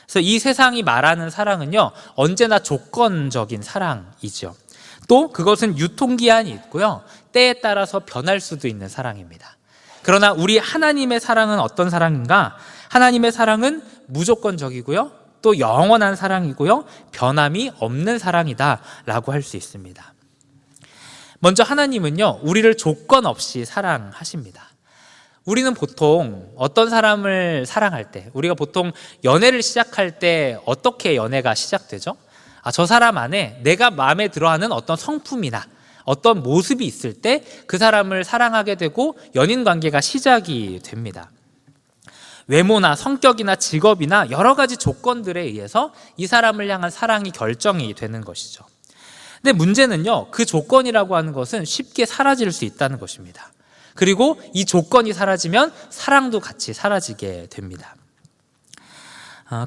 그래서 이 세상이 말하는 사랑은요, 언제나 조건적인 사랑이죠. 또 그것은 유통기한이 있고요, 때에 따라서 변할 수도 있는 사랑입니다. 그러나 우리 하나님의 사랑은 어떤 사랑인가? 하나님의 사랑은 무조건적이고요, 또 영원한 사랑이고요, 변함이 없는 사랑이다 라고 할 수 있습니다. 먼저 하나님은요, 우리를 조건 없이 사랑하십니다. 우리는 보통 어떤 사람을 사랑할 때, 우리가 보통 연애를 시작할 때 어떻게 연애가 시작되죠? 저 사람 안에 내가 마음에 들어하는 어떤 성품이나 어떤 모습이 있을 때 그 사람을 사랑하게 되고 연인 관계가 시작이 됩니다. 외모나 성격이나 직업이나 여러 가지 조건들에 의해서 이 사람을 향한 사랑이 결정이 되는 것이죠. 근데 문제는요, 그 조건이라고 하는 것은 쉽게 사라질 수 있다는 것입니다. 그리고 이 조건이 사라지면 사랑도 같이 사라지게 됩니다.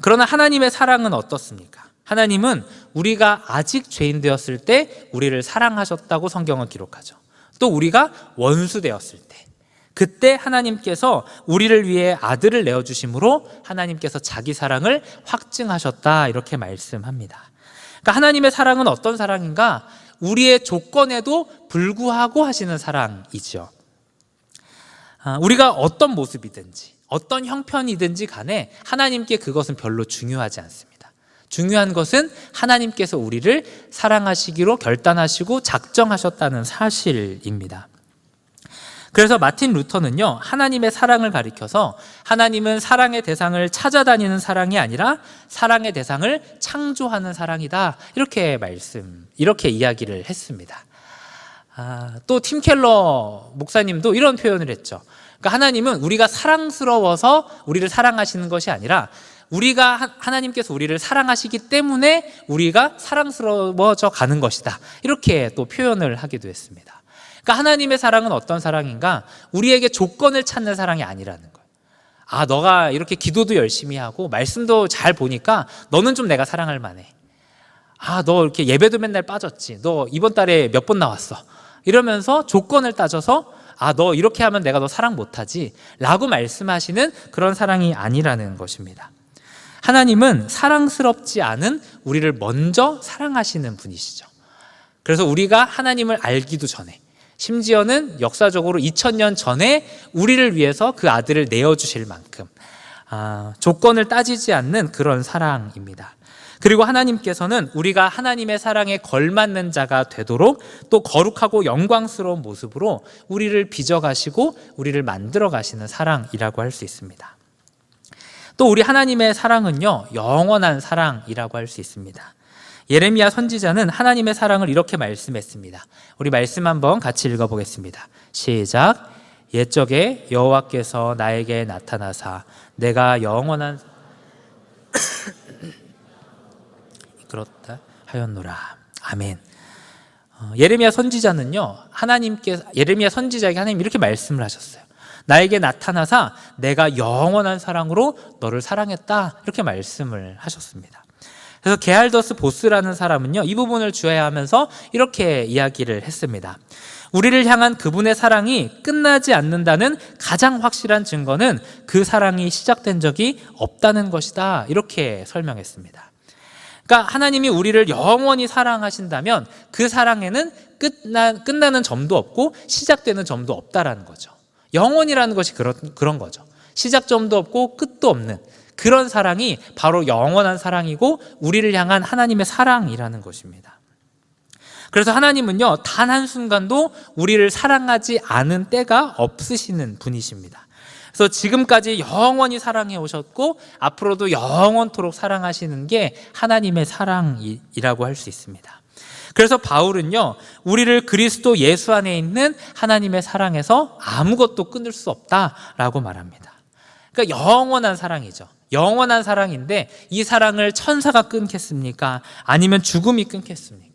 그러나 하나님의 사랑은 어떻습니까? 하나님은 우리가 아직 죄인 되었을 때 우리를 사랑하셨다고 성경은 기록하죠. 또 우리가 원수 되었을 때, 그때 하나님께서 우리를 위해 아들을 내어주심으로 하나님께서 자기 사랑을 확증하셨다, 이렇게 말씀합니다. 그러니까 하나님의 사랑은 어떤 사랑인가? 우리의 조건에도 불구하고 하시는 사랑이죠. 우리가 어떤 모습이든지 어떤 형편이든지 간에 하나님께 그것은 별로 중요하지 않습니다. 중요한 것은 하나님께서 우리를 사랑하시기로 결단하시고 작정하셨다는 사실입니다. 그래서 마틴 루터는요, 하나님의 사랑을 가리켜서 하나님은 사랑의 대상을 찾아다니는 사랑이 아니라 사랑의 대상을 창조하는 사랑이다, 이렇게 이야기를 했습니다. 또 팀 켈러 목사님도 이런 표현을 했죠. 그러니까 하나님은 우리가 사랑스러워서 우리를 사랑하시는 것이 아니라 하나님께서 우리를 사랑하시기 때문에 우리가 사랑스러워져 가는 것이다, 이렇게 또 표현을 하기도 했습니다. 그러니까 하나님의 사랑은 어떤 사랑인가? 우리에게 조건을 찾는 사랑이 아니라는 거예요. 너가 이렇게 기도도 열심히 하고 말씀도 잘 보니까 너는 좀 내가 사랑할 만해. 너 이렇게 예배도 맨날 빠졌지. 너 이번 달에 몇 번 나왔어. 이러면서 조건을 따져서 너 이렇게 하면 내가 너 사랑 못하지 라고 말씀하시는 그런 사랑이 아니라는 것입니다. 하나님은 사랑스럽지 않은 우리를 먼저 사랑하시는 분이시죠. 그래서 우리가 하나님을 알기도 전에, 심지어는 역사적으로 2000년 전에 우리를 위해서 그 아들을 내어주실 만큼 조건을 따지지 않는 그런 사랑입니다. 그리고 하나님께서는 우리가 하나님의 사랑에 걸맞는 자가 되도록 또 거룩하고 영광스러운 모습으로 우리를 빚어가시고 우리를 만들어 가시는 사랑이라고 할 수 있습니다. 또 우리 하나님의 사랑은요, 영원한 사랑이라고 할 수 있습니다. 예레미야 선지자는 하나님의 사랑을 이렇게 말씀했습니다. 우리 말씀 한번 같이 읽어보겠습니다. 시작. 옛적에 여호와께서 나에게 나타나사 내가 영원한 그렇다 하였노라. 아멘. 예레미야 선지자는요, 예레미야 선지자에게 하나님 이렇게 말씀을 하셨어요. 나에게 나타나사 내가 영원한 사랑으로 너를 사랑했다, 이렇게 말씀을 하셨습니다. 그래서 게할더스 보스라는 사람은요, 이 부분을 주의하면서 이렇게 이야기를 했습니다. 우리를 향한 그분의 사랑이 끝나지 않는다는 가장 확실한 증거는 그 사랑이 시작된 적이 없다는 것이다, 이렇게 설명했습니다. 그러니까 하나님이 우리를 영원히 사랑하신다면 그 사랑에는 끝나는 점도 없고 시작되는 점도 없다라는 거죠. 영원이라는 것이 그런 거죠. 시작점도 없고 끝도 없는 그런 사랑이 바로 영원한 사랑이고 우리를 향한 하나님의 사랑이라는 것입니다. 그래서 하나님은요, 단 한순간도 우리를 사랑하지 않은 때가 없으시는 분이십니다. 그래서 지금까지 영원히 사랑해 오셨고 앞으로도 영원토록 사랑하시는 게 하나님의 사랑이라고 할 수 있습니다. 그래서 바울은요, 우리를 그리스도 예수 안에 있는 하나님의 사랑에서 아무것도 끊을 수 없다라고 말합니다. 그러니까 영원한 사랑이죠. 영원한 사랑인데 이 사랑을 천사가 끊겠습니까? 아니면 죽음이 끊겠습니까?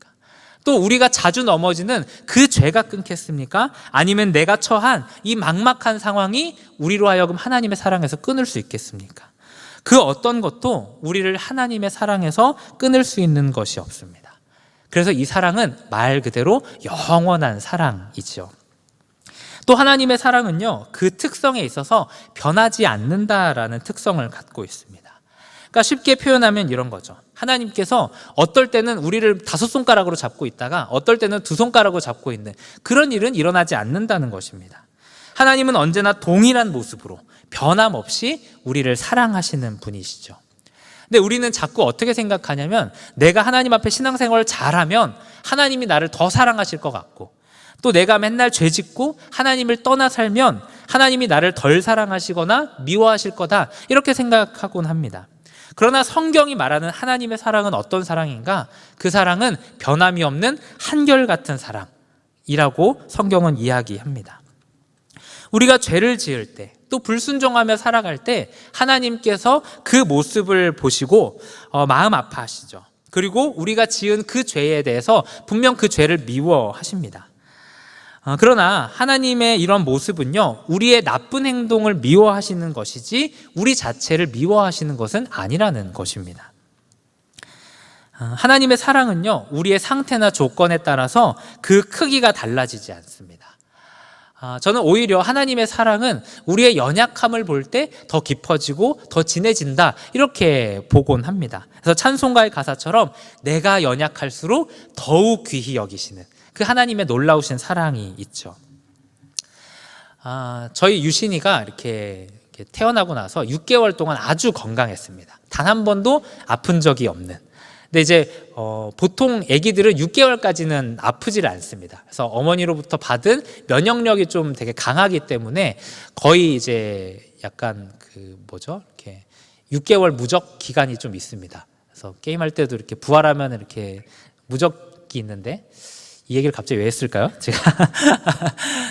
또 우리가 자주 넘어지는 그 죄가 끊겠습니까? 아니면 내가 처한 이 막막한 상황이 우리로 하여금 하나님의 사랑에서 끊을 수 있겠습니까? 그 어떤 것도 우리를 하나님의 사랑에서 끊을 수 있는 것이 없습니다. 그래서 이 사랑은 말 그대로 영원한 사랑이죠. 또 하나님의 사랑은요, 그 특성에 있어서 변하지 않는다라는 특성을 갖고 있습니다. 그러니까 쉽게 표현하면 이런 거죠. 하나님께서 어떨 때는 우리를 5손가락으로 잡고 있다가 어떨 때는 2손가락으로 잡고 있는 그런 일은 일어나지 않는다는 것입니다. 하나님은 언제나 동일한 모습으로 변함없이 우리를 사랑하시는 분이시죠. 근데 우리는 자꾸 어떻게 생각하냐면 내가 하나님 앞에 신앙생활을 잘하면 하나님이 나를 더 사랑하실 것 같고, 또 내가 맨날 죄 짓고 하나님을 떠나 살면 하나님이 나를 덜 사랑하시거나 미워하실 거다, 이렇게 생각하곤 합니다. 그러나 성경이 말하는 하나님의 사랑은 어떤 사랑인가? 그 사랑은 변함이 없는 한결같은 사랑이라고 성경은 이야기합니다. 우리가 죄를 지을 때, 또 불순종하며 살아갈 때 하나님께서 그 모습을 보시고 마음 아파하시죠. 그리고 우리가 지은 그 죄에 대해서 분명 그 죄를 미워하십니다. 그러나 하나님의 이런 모습은요, 우리의 나쁜 행동을 미워하시는 것이지 우리 자체를 미워하시는 것은 아니라는 것입니다. 하나님의 사랑은요, 우리의 상태나 조건에 따라서 그 크기가 달라지지 않습니다. 저는 오히려 하나님의 사랑은 우리의 연약함을 볼 때 더 깊어지고 더 진해진다, 이렇게 보곤 합니다. 그래서 찬송가의 가사처럼 내가 연약할수록 더욱 귀히 여기시는 그 하나님의 놀라우신 사랑이 있죠. 저희 유신이가 이렇게 태어나고 나서 6개월 동안 아주 건강했습니다. 단 한 번도 아픈 적이 없는. 근데 이제 보통 아기들은 6개월까지는 아프지를 않습니다. 그래서 어머니로부터 받은 면역력이 좀 되게 강하기 때문에 거의 이제 약간 이렇게 6개월 무적 기간이 좀 있습니다. 그래서 게임할 때도 이렇게 부활하면 이렇게 무적이 있는데, 이 얘기를 갑자기 왜 했을까요? 제가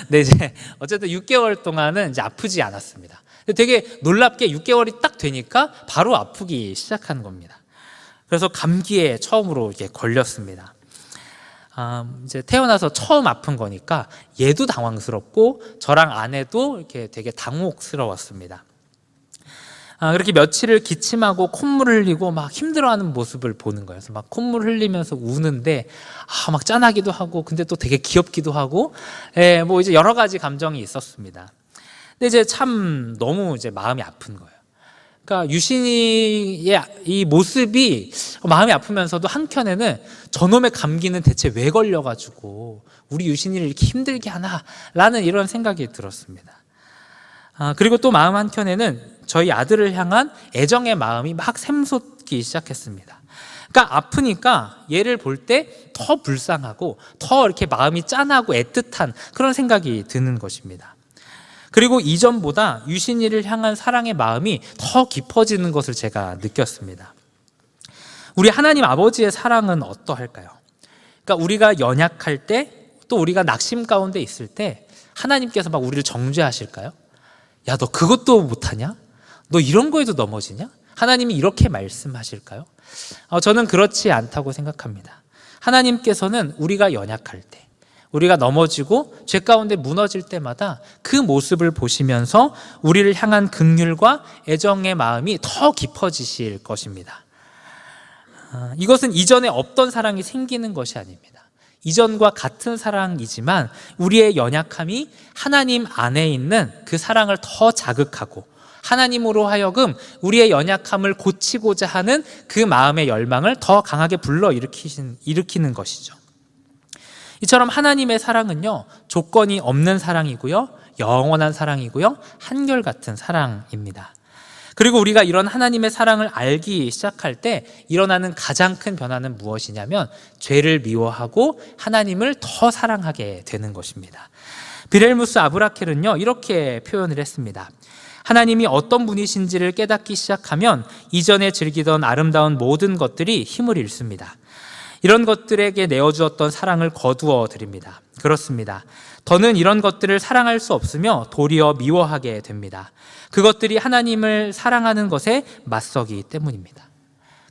네, 이제 어쨌든 6개월 동안은 이제 아프지 않았습니다. 근데 되게 놀랍게 6개월이 딱 되니까 바로 아프기 시작한 겁니다. 그래서 감기에 처음으로 이게 걸렸습니다. 이제 태어나서 처음 아픈 거니까 얘도 당황스럽고 저랑 아내도 이렇게 되게 당혹스러웠습니다. 그렇게 며칠을 기침하고 콧물 흘리고 막 힘들어하는 모습을 보는 거예요. 그래서 막 콧물 흘리면서 우는데 막 짠하기도 하고, 근데 또 되게 귀엽기도 하고, 뭐 이제 여러 가지 감정이 있었습니다. 근데 이제 참 너무 이제 마음이 아픈 거예요. 그러니까 유신이의 이 모습이 마음이 아프면서도 한켠에는 저놈의 감기는 대체 왜 걸려가지고 우리 유신이를 이렇게 힘들게 하나라는 이런 생각이 들었습니다. 그리고 또 마음 한켠에는 저희 아들을 향한 애정의 마음이 막 샘솟기 시작했습니다. 그러니까 아프니까 얘를 볼 때 더 불쌍하고 더 이렇게 마음이 짠하고 애틋한 그런 생각이 드는 것입니다. 그리고 이전보다 유신이를 향한 사랑의 마음이 더 깊어지는 것을 제가 느꼈습니다. 우리 하나님 아버지의 사랑은 어떠할까요? 그러니까 우리가 연약할 때, 또 우리가 낙심 가운데 있을 때 하나님께서 막 우리를 정죄하실까요? 야, 너 그것도 못하냐? 너 이런 거에도 넘어지냐? 하나님이 이렇게 말씀하실까요? 저는 그렇지 않다고 생각합니다. 하나님께서는 우리가 연약할 때, 우리가 넘어지고 죄 가운데 무너질 때마다 그 모습을 보시면서 우리를 향한 긍휼과 애정의 마음이 더 깊어지실 것입니다. 이것은 이전에 없던 사랑이 생기는 것이 아닙니다. 이전과 같은 사랑이지만 우리의 연약함이 하나님 안에 있는 그 사랑을 더 자극하고 하나님으로 하여금 우리의 연약함을 고치고자 하는 그 마음의 열망을 더 강하게 일으키는 것이죠. 이처럼 하나님의 사랑은요, 조건이 없는 사랑이고요, 영원한 사랑이고요, 한결같은 사랑입니다. 그리고 우리가 이런 하나님의 사랑을 알기 시작할 때 일어나는 가장 큰 변화는 무엇이냐면 죄를 미워하고 하나님을 더 사랑하게 되는 것입니다. 비렐무스 아브라켈은요, 이렇게 표현을 했습니다. 하나님이 어떤 분이신지를 깨닫기 시작하면 이전에 즐기던 아름다운 모든 것들이 힘을 잃습니다. 이런 것들에게 내어주었던 사랑을 거두어 드립니다. 그렇습니다. 더는 이런 것들을 사랑할 수 없으며 도리어 미워하게 됩니다. 그것들이 하나님을 사랑하는 것에 맞서기 때문입니다.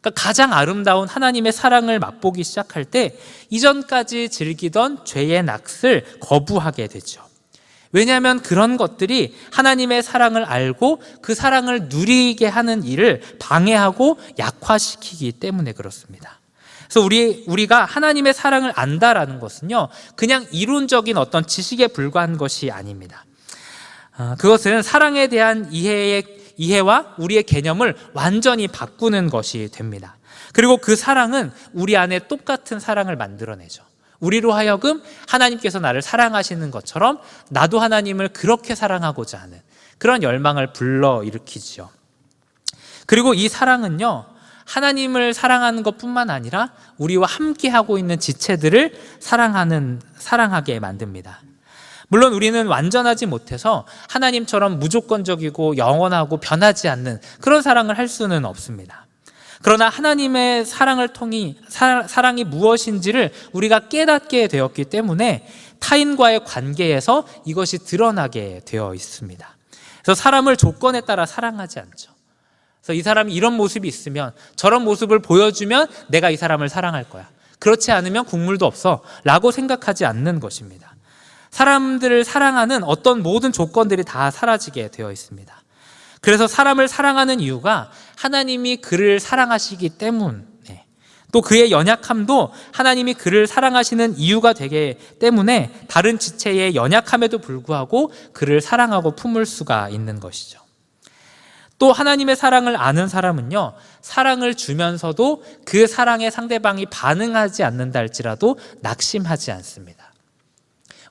그러니까 가장 아름다운 하나님의 사랑을 맛보기 시작할 때 이전까지 즐기던 죄의 낯을 거부하게 되죠. 왜냐하면 그런 것들이 하나님의 사랑을 알고 그 사랑을 누리게 하는 일을 방해하고 약화시키기 때문에 그렇습니다. 그래서 우리가 하나님의 사랑을 안다라는 것은요, 그냥 이론적인 어떤 지식에 불과한 것이 아닙니다. 그것은 사랑에 대한 이해와 우리의 개념을 완전히 바꾸는 것이 됩니다. 그리고 그 사랑은 우리 안에 똑같은 사랑을 만들어내죠. 우리로 하여금 하나님께서 나를 사랑하시는 것처럼 나도 하나님을 그렇게 사랑하고자 하는 그런 열망을 불러일으키죠. 그리고 이 사랑은요, 하나님을 사랑하는 것뿐만 아니라 우리와 함께하고 있는 지체들을 사랑하게 만듭니다. 물론 우리는 완전하지 못해서 하나님처럼 무조건적이고 영원하고 변하지 않는 그런 사랑을 할 수는 없습니다. 그러나 하나님의 사랑을 통해 사랑이 무엇인지를 우리가 깨닫게 되었기 때문에 타인과의 관계에서 이것이 드러나게 되어 있습니다. 그래서 사람을 조건에 따라 사랑하지 않죠. 그래서 이 사람이 이런 모습이 있으면, 저런 모습을 보여주면 내가 이 사람을 사랑할 거야. 그렇지 않으면 국물도 없어 라고 생각하지 않는 것입니다. 사람들을 사랑하는 어떤 모든 조건들이 다 사라지게 되어 있습니다. 그래서 사람을 사랑하는 이유가 하나님이 그를 사랑하시기 때문에, 또 그의 연약함도 하나님이 그를 사랑하시는 이유가 되기 때문에 다른 지체의 연약함에도 불구하고 그를 사랑하고 품을 수가 있는 것이죠. 또 하나님의 사랑을 아는 사람은요, 사랑을 주면서도 그 사랑에 상대방이 반응하지 않는다 할지라도 낙심하지 않습니다.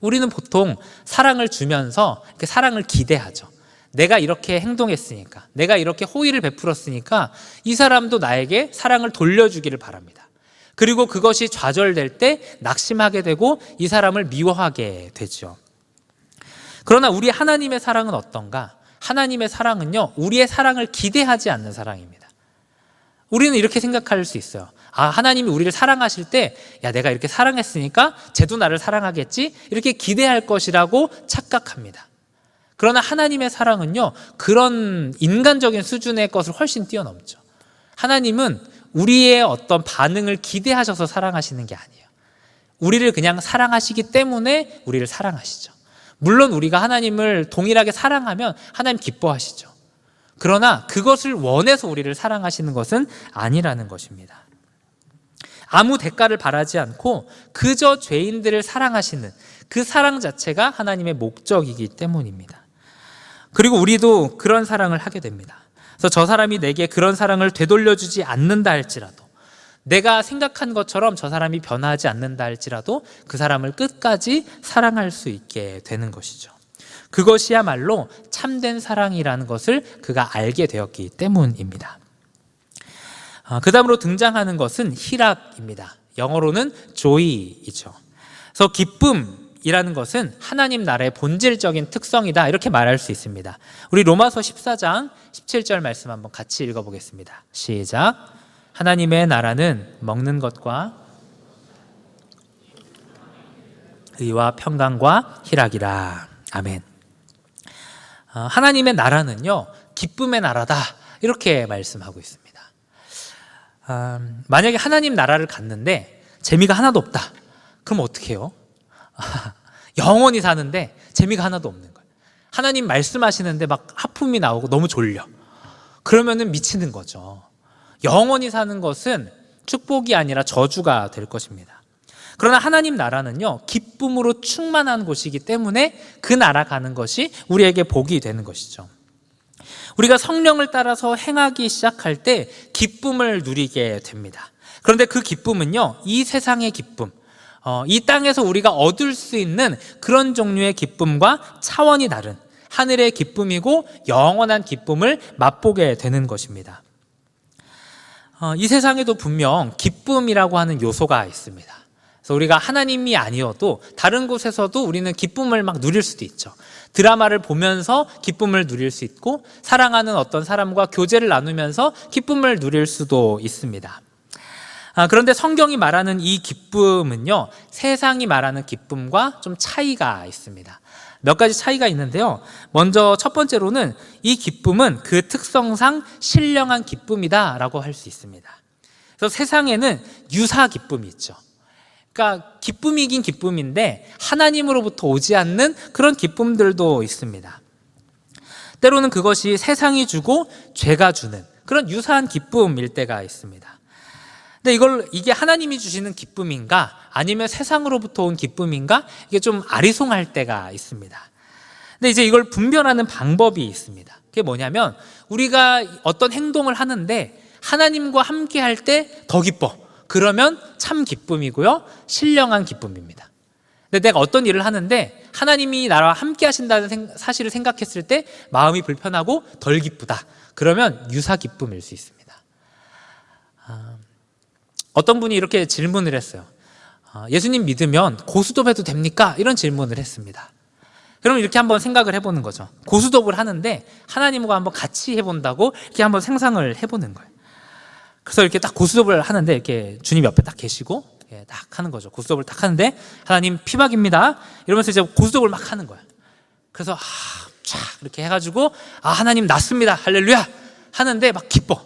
우리는 보통 사랑을 주면서 사랑을 기대하죠. 내가 이렇게 행동했으니까, 내가 이렇게 호의를 베풀었으니까 이 사람도 나에게 사랑을 돌려주기를 바랍니다. 그리고 그것이 좌절될 때 낙심하게 되고 이 사람을 미워하게 되죠. 그러나 우리 하나님의 사랑은 어떤가? 하나님의 사랑은요, 우리의 사랑을 기대하지 않는 사랑입니다. 우리는 이렇게 생각할 수 있어요. 하나님이 우리를 사랑하실 때, 내가 이렇게 사랑했으니까 쟤도 나를 사랑하겠지? 이렇게 기대할 것이라고 착각합니다. 그러나 하나님의 사랑은요, 그런 인간적인 수준의 것을 훨씬 뛰어넘죠. 하나님은 우리의 어떤 반응을 기대하셔서 사랑하시는 게 아니에요. 우리를 그냥 사랑하시기 때문에 우리를 사랑하시죠. 물론 우리가 하나님을 동일하게 사랑하면 하나님 기뻐하시죠. 그러나 그것을 원해서 우리를 사랑하시는 것은 아니라는 것입니다. 아무 대가를 바라지 않고 그저 죄인들을 사랑하시는 그 사랑 자체가 하나님의 목적이기 때문입니다. 그리고 우리도 그런 사랑을 하게 됩니다. 그래서 저 사람이 내게 그런 사랑을 되돌려주지 않는다 할지라도, 내가 생각한 것처럼 저 사람이 변하지 않는다 할지라도 그 사람을 끝까지 사랑할 수 있게 되는 것이죠. 그것이야말로 참된 사랑이라는 것을 그가 알게 되었기 때문입니다. 그 다음으로 등장하는 것은 희락입니다. 영어로는 joy이죠. 그래서 기쁨이라는 것은 하나님 나라의 본질적인 특성이다, 이렇게 말할 수 있습니다. 우리 로마서 14장 17절 말씀 한번 같이 읽어보겠습니다. 시작. 하나님의 나라는 먹는 것과 의와 평강과 희락이라. 아멘. 하나님의 나라는요, 기쁨의 나라다, 이렇게 말씀하고 있습니다. 만약에 하나님 나라를 갔는데 재미가 하나도 없다, 그럼 어떻게 해요? 영원히 사는데 재미가 하나도 없는 거예요. 하나님 말씀하시는데 막 하품이 나오고 너무 졸려. 그러면은 미치는 거죠. 영원히 사는 것은 축복이 아니라 저주가 될 것입니다. 그러나 하나님 나라는요, 기쁨으로 충만한 곳이기 때문에 그 나라 가는 것이 우리에게 복이 되는 것이죠. 우리가 성령을 따라서 행하기 시작할 때 기쁨을 누리게 됩니다. 그런데 그 기쁨은요, 이 세상의 기쁨, 이 땅에서 우리가 얻을 수 있는 그런 종류의 기쁨과 차원이 다른 하늘의 기쁨이고 영원한 기쁨을 맛보게 되는 것입니다. 이 세상에도 분명 기쁨이라고 하는 요소가 있습니다. 그래서 우리가 하나님이 아니어도 다른 곳에서도 우리는 기쁨을 막 누릴 수도 있죠. 드라마를 보면서 기쁨을 누릴 수 있고, 사랑하는 어떤 사람과 교제를 나누면서 기쁨을 누릴 수도 있습니다. 그런데 성경이 말하는 이 기쁨은요, 세상이 말하는 기쁨과 좀 차이가 있습니다. 몇 가지 차이가 있는데요. 먼저 첫 번째로는 이 기쁨은 그 특성상 신령한 기쁨이다라고 할 수 있습니다. 그래서 세상에는 유사 기쁨이 있죠. 그러니까 기쁨이긴 기쁨인데 하나님으로부터 오지 않는 그런 기쁨들도 있습니다. 때로는 그것이 세상이 주고 죄가 주는 그런 유사한 기쁨일 때가 있습니다. 근데 이게 하나님이 주시는 기쁨인가 아니면 세상으로부터 온 기쁨인가, 이게 좀 아리송할 때가 있습니다. 근데 이제 이걸 분별하는 방법이 있습니다. 그게 뭐냐면, 우리가 어떤 행동을 하는데 하나님과 함께 할 때 더 기뻐. 그러면 참 기쁨이고요, 신령한 기쁨입니다. 근데 내가 어떤 일을 하는데 하나님이 나와 함께 하신다는 사실을 생각했을 때 마음이 불편하고 덜 기쁘다. 그러면 유사 기쁨일 수 있습니다. 어떤 분이 이렇게 질문을 했어요. 예수님 믿으면 고스톱해도 됩니까? 이런 질문을 했습니다. 그럼 이렇게 한번 생각을 해보는 거죠. 고스톱을 하는데 하나님과 한번 같이 해본다고 이렇게 한번 상상을 해보는 거예요. 그래서 이렇게 딱 고스톱을 하는데 이렇게 주님 옆에 딱 계시고 딱 하는 거죠. 고스톱을 딱 하는데 하나님 피박입니다. 이러면서 이제 고스톱을 막 하는 거예요. 그래서 쫙 이렇게 해가지고 하나님 낫습니다. 할렐루야 하는데 막 기뻐.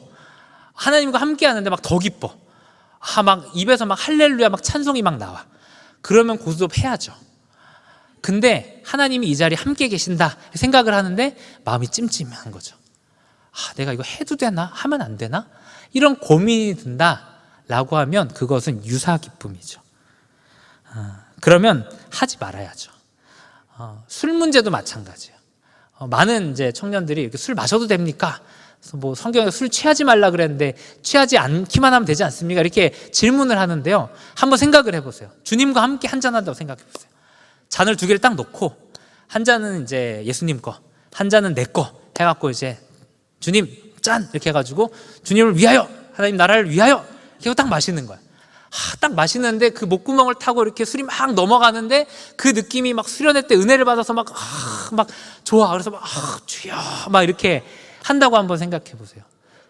하나님과 함께 하는데 막 더 기뻐. 막 입에서 막 할렐루야 막 찬송이 막 나와. 그러면 고스톱 해야죠. 근데 하나님이 이 자리에 함께 계신다 생각을 하는데 마음이 찜찜한 거죠. 내가 이거 해도 되나? 하면 안 되나? 이런 고민이 든다라고 하면 그것은 유사 기쁨이죠. 그러면 하지 말아야죠. 술 문제도 마찬가지예요. 많은 이제 청년들이 이렇게 술 마셔도 됩니까? 그래서 뭐 성경에 술 취하지 말라 그랬는데 취하지 않기만 하면 되지 않습니까? 이렇게 질문을 하는데요. 한번 생각을 해보세요. 주님과 함께 한잔한다고 생각해 보세요. 잔을 두 개를 딱 놓고 한 잔은 이제 예수님 거, 한 잔은 내 거 해갖고 이제 주님 짠 이렇게 해가지고 주님을 위하여, 하나님 나라를 위하여 이렇게 딱 마시는 거야. 딱 마시는데 그 목구멍을 타고 이렇게 술이 막 넘어가는데 그 느낌이 막 수련회 때 은혜를 받아서 막 좋아. 그래서 막 주여 막 이렇게 한다고 한번 생각해 보세요.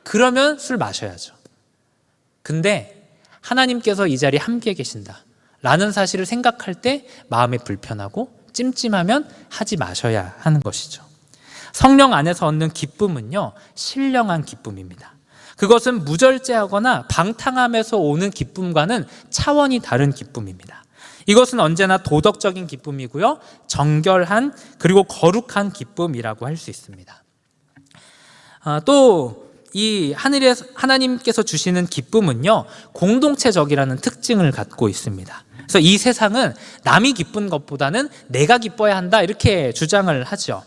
그러면 술 마셔야죠. 근데 하나님께서 이 자리에 함께 계신다 라는 사실을 생각할 때 마음이 불편하고 찜찜하면 하지 마셔야 하는 것이죠. 성령 안에서 얻는 기쁨은요, 신령한 기쁨입니다. 그것은 무절제하거나 방탕함에서 오는 기쁨과는 차원이 다른 기쁨입니다. 이것은 언제나 도덕적인 기쁨이고요, 정결한 그리고 거룩한 기쁨이라고 할 수 있습니다. 또 이 하나님께서 주시는 기쁨은요, 공동체적이라는 특징을 갖고 있습니다. 그래서 이 세상은 남이 기쁜 것보다는 내가 기뻐야 한다 이렇게 주장을 하죠.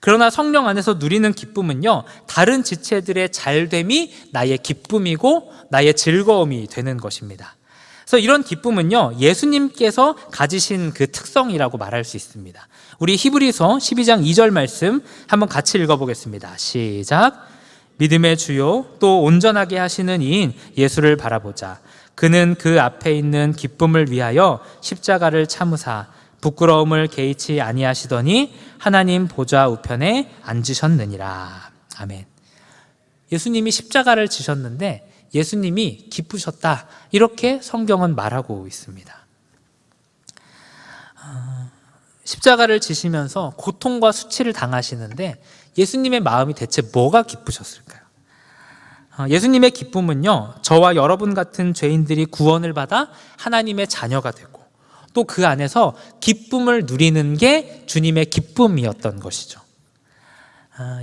그러나 성령 안에서 누리는 기쁨은요, 다른 지체들의 잘됨이 나의 기쁨이고 나의 즐거움이 되는 것입니다. 그래서 이런 기쁨은요, 예수님께서 가지신 그 특성이라고 말할 수 있습니다. 우리 히브리서 12장 2절 말씀 한번 같이 읽어보겠습니다. 시작. 믿음의 주요 또 온전하게 하시는 이인 예수를 바라보자. 그는 그 앞에 있는 기쁨을 위하여 십자가를 참으사 부끄러움을 개의치 아니하시더니 하나님 보좌 우편에 앉으셨느니라. 아멘. 예수님이 십자가를 지셨는데 예수님이 기쁘셨다, 이렇게 성경은 말하고 있습니다. 십자가를 지시면서 고통과 수치를 당하시는데 예수님의 마음이 대체 뭐가 기쁘셨을까요? 예수님의 기쁨은요, 저와 여러분 같은 죄인들이 구원을 받아 하나님의 자녀가 되고 또 그 안에서 기쁨을 누리는 게 주님의 기쁨이었던 것이죠.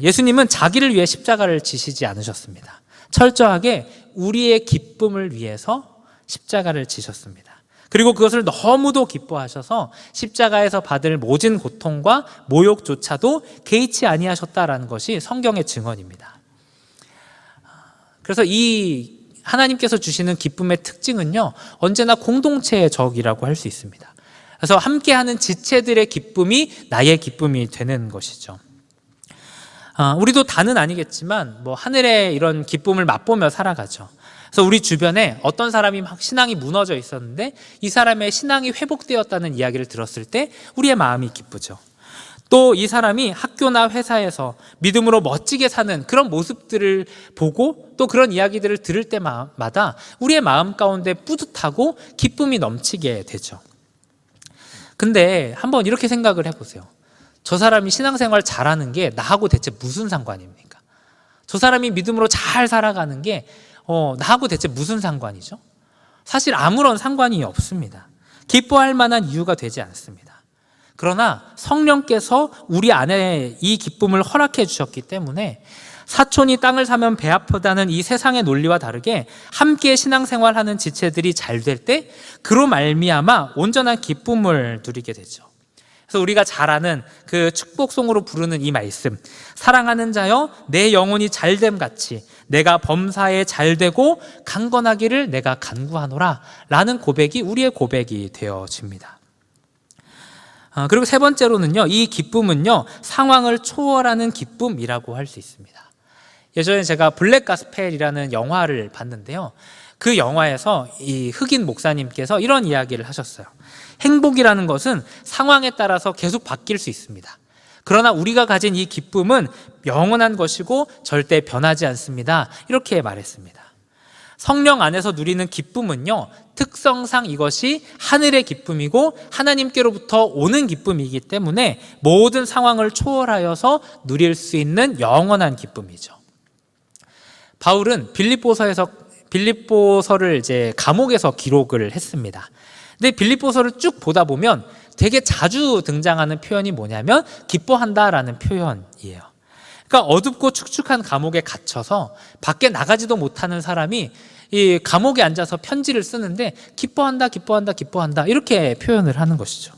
예수님은 자기를 위해 십자가를 지시지 않으셨습니다. 철저하게 우리의 기쁨을 위해서 십자가를 지셨습니다. 그리고 그것을 너무도 기뻐하셔서 십자가에서 받을 모진 고통과 모욕조차도 개의치 아니하셨다라는 것이 성경의 증언입니다. 그래서 이 하나님께서 주시는 기쁨의 특징은요, 언제나 공동체의 적이라고 할 수 있습니다. 그래서 함께하는 지체들의 기쁨이 나의 기쁨이 되는 것이죠. 우리도 다는 아니겠지만 뭐 하늘의 이런 기쁨을 맛보며 살아가죠. 그래서 우리 주변에 어떤 사람이 막 신앙이 무너져 있었는데 이 사람의 신앙이 회복되었다는 이야기를 들었을 때 우리의 마음이 기쁘죠. 또 이 사람이 학교나 회사에서 믿음으로 멋지게 사는 그런 모습들을 보고 또 그런 이야기들을 들을 때마다 우리의 마음 가운데 뿌듯하고 기쁨이 넘치게 되죠. 근데 한번 이렇게 생각을 해보세요. 저 사람이 신앙생활 잘하는 게 나하고 대체 무슨 상관입니까? 저 사람이 믿음으로 잘 살아가는 게 나하고 대체 무슨 상관이죠? 사실 아무런 상관이 없습니다. 기뻐할 만한 이유가 되지 않습니다. 그러나 성령께서 우리 안에 이 기쁨을 허락해 주셨기 때문에 사촌이 땅을 사면 배 아프다는 이 세상의 논리와 다르게 함께 신앙생활하는 지체들이 잘 될 때 그로 말미암아 온전한 기쁨을 누리게 되죠. 그래서 우리가 잘 아는 그 축복송으로 부르는 이 말씀, 사랑하는 자여 내 영혼이 잘됨 같이 내가 범사에 잘되고 강건하기를 내가 간구하노라 라는 고백이 우리의 고백이 되어집니다. 그리고 세 번째로는요, 이 기쁨은요 상황을 초월하는 기쁨이라고 할 수 있습니다. 예전에 제가 블랙 가스펠이라는 영화를 봤는데요, 그 영화에서 이 흑인 목사님께서 이런 이야기를 하셨어요. 행복이라는 것은 상황에 따라서 계속 바뀔 수 있습니다. 그러나 우리가 가진 이 기쁨은 영원한 것이고 절대 변하지 않습니다. 이렇게 말했습니다. 성령 안에서 누리는 기쁨은요, 특성상 이것이 하늘의 기쁨이고 하나님께로부터 오는 기쁨이기 때문에 모든 상황을 초월하여서 누릴 수 있는 영원한 기쁨이죠. 바울은 빌립보서를 이제 감옥에서 기록을 했습니다. 근데 빌립보서를 쭉 보다 보면 되게 자주 등장하는 표현이 뭐냐면 기뻐한다라는 표현이에요. 그러니까 어둡고 축축한 감옥에 갇혀서 밖에 나가지도 못하는 사람이 이 감옥에 앉아서 편지를 쓰는데 기뻐한다, 기뻐한다, 기뻐한다 이렇게 표현을 하는 것이죠.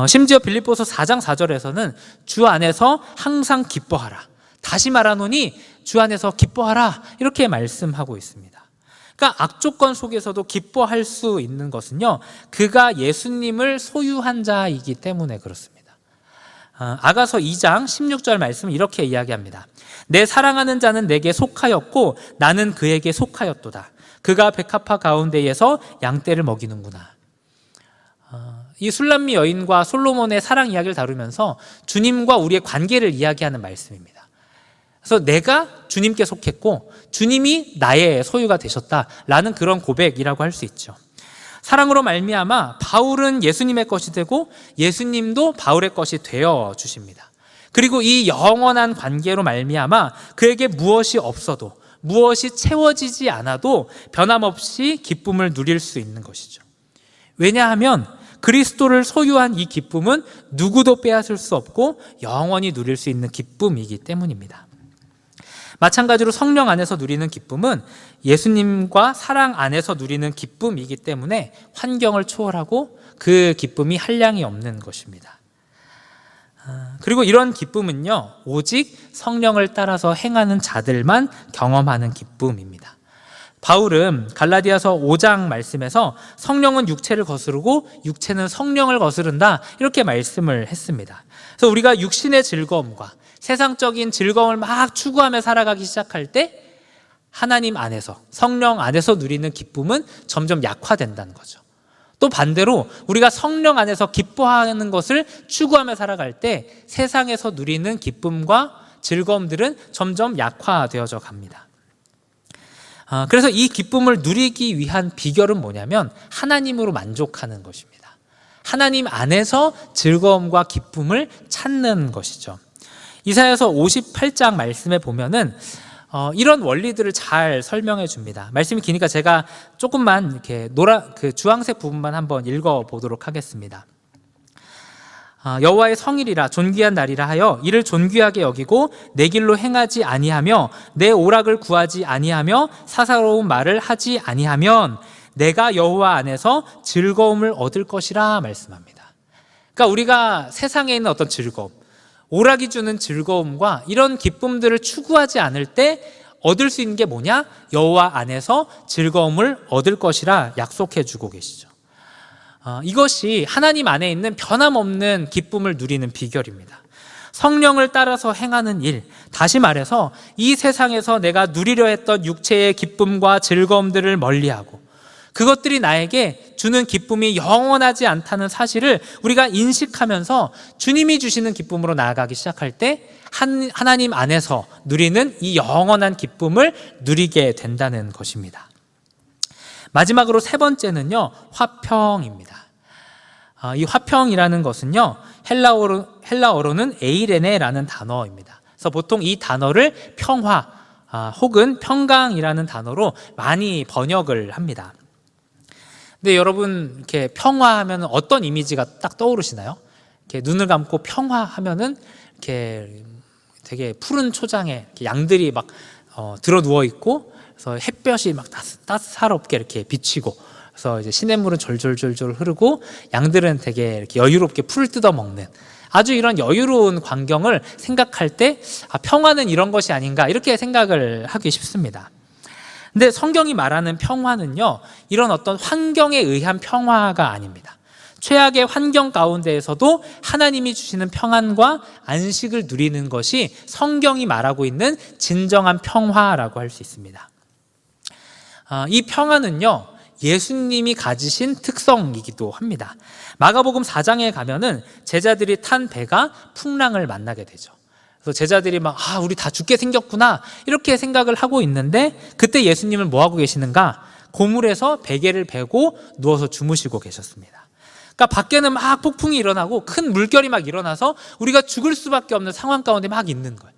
심지어 빌립보서 4장 4절에서는 주 안에서 항상 기뻐하라. 다시 말하노니 주 안에서 기뻐하라. 이렇게 말씀하고 있습니다. 그러니까 악조건 속에서도 기뻐할 수 있는 것은요, 그가 예수님을 소유한 자이기 때문에 그렇습니다. 아가서 2장 16절 말씀은 이렇게 이야기합니다. 내 사랑하는 자는 내게 속하였고 나는 그에게 속하였도다. 그가 백합화 가운데에서 양떼를 먹이는구나. 이 술람미 여인과 솔로몬의 사랑 이야기를 다루면서 주님과 우리의 관계를 이야기하는 말씀입니다. 그래서 내가 주님께 속했고 주님이 나의 소유가 되셨다라는 그런 고백이라고 할 수 있죠. 사랑으로 말미암아 바울은 예수님의 것이 되고 예수님도 바울의 것이 되어 주십니다. 그리고 이 영원한 관계로 말미암아 그에게 무엇이 없어도 무엇이 채워지지 않아도 변함없이 기쁨을 누릴 수 있는 것이죠. 왜냐하면 그리스도를 소유한 이 기쁨은 누구도 빼앗을 수 없고 영원히 누릴 수 있는 기쁨이기 때문입니다. 마찬가지로 성령 안에서 누리는 기쁨은 예수님과 사랑 안에서 누리는 기쁨이기 때문에 환경을 초월하고 그 기쁨이 한량이 없는 것입니다. 그리고 이런 기쁨은요, 오직 성령을 따라서 행하는 자들만 경험하는 기쁨입니다. 바울은 갈라디아서 5장 말씀에서 성령은 육체를 거스르고 육체는 성령을 거스른다 이렇게 말씀을 했습니다. 그래서 우리가 육신의 즐거움과 세상적인 즐거움을 막 추구하며 살아가기 시작할 때 하나님 안에서, 성령 안에서 누리는 기쁨은 점점 약화된다는 거죠. 또 반대로 우리가 성령 안에서 기뻐하는 것을 추구하며 살아갈 때 세상에서 누리는 기쁨과 즐거움들은 점점 약화되어져 갑니다. 그래서 이 기쁨을 누리기 위한 비결은 뭐냐면 하나님으로 만족하는 것입니다. 하나님 안에서 즐거움과 기쁨을 찾는 것이죠. 이사야서 58장 말씀에 보면은 이런 원리들을 잘 설명해 줍니다. 말씀이 기니까 제가 조금만 이렇게 주황색 부분만 한번 읽어 보도록 하겠습니다. 여호와의 성일이라 존귀한 날이라 하여 이를 존귀하게 여기고 내 길로 행하지 아니하며 내 오락을 구하지 아니하며 사사로운 말을 하지 아니하면 내가 여호와 안에서 즐거움을 얻을 것이라 말씀합니다. 그러니까 우리가 세상에 있는 어떤 즐거움, 오락이 주는 즐거움과 이런 기쁨들을 추구하지 않을 때 얻을 수 있는 게 뭐냐? 여호와 안에서 즐거움을 얻을 것이라 약속해 주고 계시죠. 이것이 하나님 안에 있는 변함없는 기쁨을 누리는 비결입니다. 성령을 따라서 행하는 일, 다시 말해서 이 세상에서 내가 누리려 했던 육체의 기쁨과 즐거움들을 멀리하고 그것들이 나에게 주는 기쁨이 영원하지 않다는 사실을 우리가 인식하면서 주님이 주시는 기쁨으로 나아가기 시작할 때 하나님 안에서 누리는 이 영원한 기쁨을 누리게 된다는 것입니다. 마지막으로 세 번째는요, 화평입니다. 이 화평이라는 것은요, 헬라어로는 에이레네라는 단어입니다. 그래서 보통 이 단어를 평화 혹은 평강이라는 단어로 많이 번역을 합니다. 근데 여러분, 이렇게 평화하면 어떤 이미지가 딱 떠오르시나요? 이렇게 눈을 감고 평화하면은 이렇게 되게 푸른 초장에 양들이 막 들어 누워 있고, 그래서 햇볕이 막 따사롭게 이렇게 비치고, 그래서 이제 시냇물은 졸졸졸졸 흐르고 양들은 되게 이렇게 여유롭게 풀을 뜯어 먹는 아주 이런 여유로운 광경을 생각할 때 평화는 이런 것이 아닌가 이렇게 생각을 하기 쉽습니다. 근데 성경이 말하는 평화는요, 이런 어떤 환경에 의한 평화가 아닙니다. 최악의 환경 가운데에서도 하나님이 주시는 평안과 안식을 누리는 것이 성경이 말하고 있는 진정한 평화라고 할 수 있습니다. 이 평화는요, 예수님이 가지신 특성이기도 합니다. 마가복음 4장에 가면은 제자들이 탄 배가 풍랑을 만나게 되죠. 그래서 제자들이 막 우리 다 죽게 생겼구나 이렇게 생각을 하고 있는데, 그때 예수님은 뭐 하고 계시는가? 고물에서 베개를 베고 누워서 주무시고 계셨습니다. 그러니까 밖에는 막 폭풍이 일어나고 큰 물결이 막 일어나서 우리가 죽을 수밖에 없는 상황 가운데 막 있는 거예요.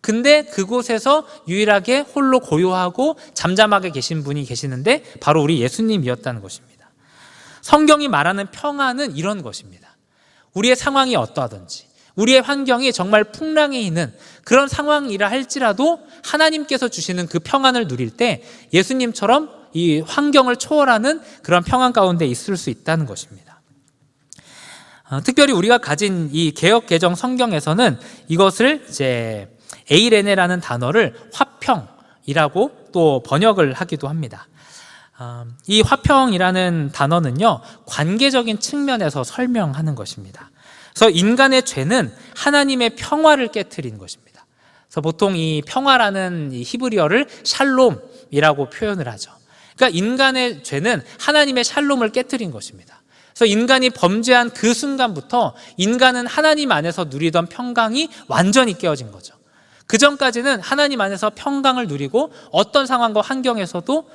근데 그곳에서 유일하게 홀로 고요하고 잠잠하게 계신 분이 계시는데 바로 우리 예수님이었다는 것입니다. 성경이 말하는 평화는 이런 것입니다. 우리의 상황이 어떠하든지, 우리의 환경이 정말 풍랑에 있는 그런 상황이라 할지라도 하나님께서 주시는 그 평안을 누릴 때 예수님처럼 이 환경을 초월하는 그런 평안 가운데 있을 수 있다는 것입니다. 특별히 우리가 가진 이 개역 개정 성경에서는 이것을 이제 에이레네라는 단어를 화평이라고 또 번역을 하기도 합니다. 이 화평이라는 단어는요, 관계적인 측면에서 설명하는 것입니다. 그래서 인간의 죄는 하나님의 평화를 깨트린 것입니다. 그래서 보통 이 평화라는 이 히브리어를 샬롬이라고 표현을 하죠. 그러니까 인간의 죄는 하나님의 샬롬을 깨트린 것입니다. 그래서 인간이 범죄한 그 순간부터 인간은 하나님 안에서 누리던 평강이 완전히 깨어진 거죠. 그 전까지는 하나님 안에서 평강을 누리고 어떤 상황과 환경에서도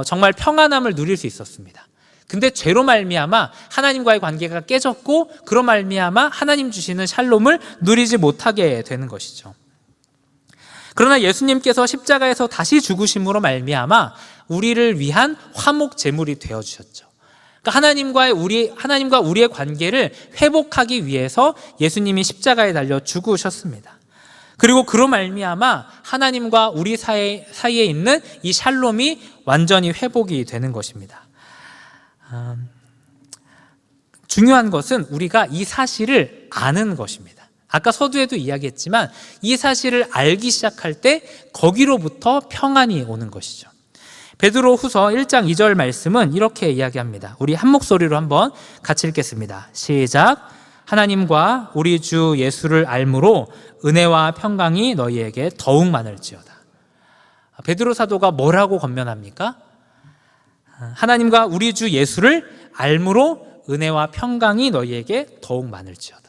정말 평안함을 누릴 수 있었습니다. 근데 죄로 말미암아 하나님과의 관계가 깨졌고, 그로 말미암아 하나님 주시는 샬롬을 누리지 못하게 되는 것이죠. 그러나 예수님께서 십자가에서 다시 죽으심으로 말미암아 우리를 위한 화목 제물이 되어 주셨죠. 그러니까 하나님과 우리의 관계를 회복하기 위해서 예수님이 십자가에 달려 죽으셨습니다. 그리고 그로 말미암아 하나님과 우리 사이에 있는 이 샬롬이 완전히 회복이 되는 것입니다. 중요한 것은 우리가 이 사실을 아는 것입니다. 아까 서두에도 이야기했지만 이 사실을 알기 시작할 때 거기로부터 평안이 오는 것이죠. 베드로 후서 1장 2절 말씀은 이렇게 이야기합니다. 우리 한 목소리로 한번 같이 읽겠습니다. 시작. 하나님과 우리 주 예수를 알므로 은혜와 평강이 너희에게 더욱 많을지어다. 베드로 사도가 뭐라고 권면합니까? 하나님과 우리 주 예수를 알므로 은혜와 평강이 너희에게 더욱 많을지어다.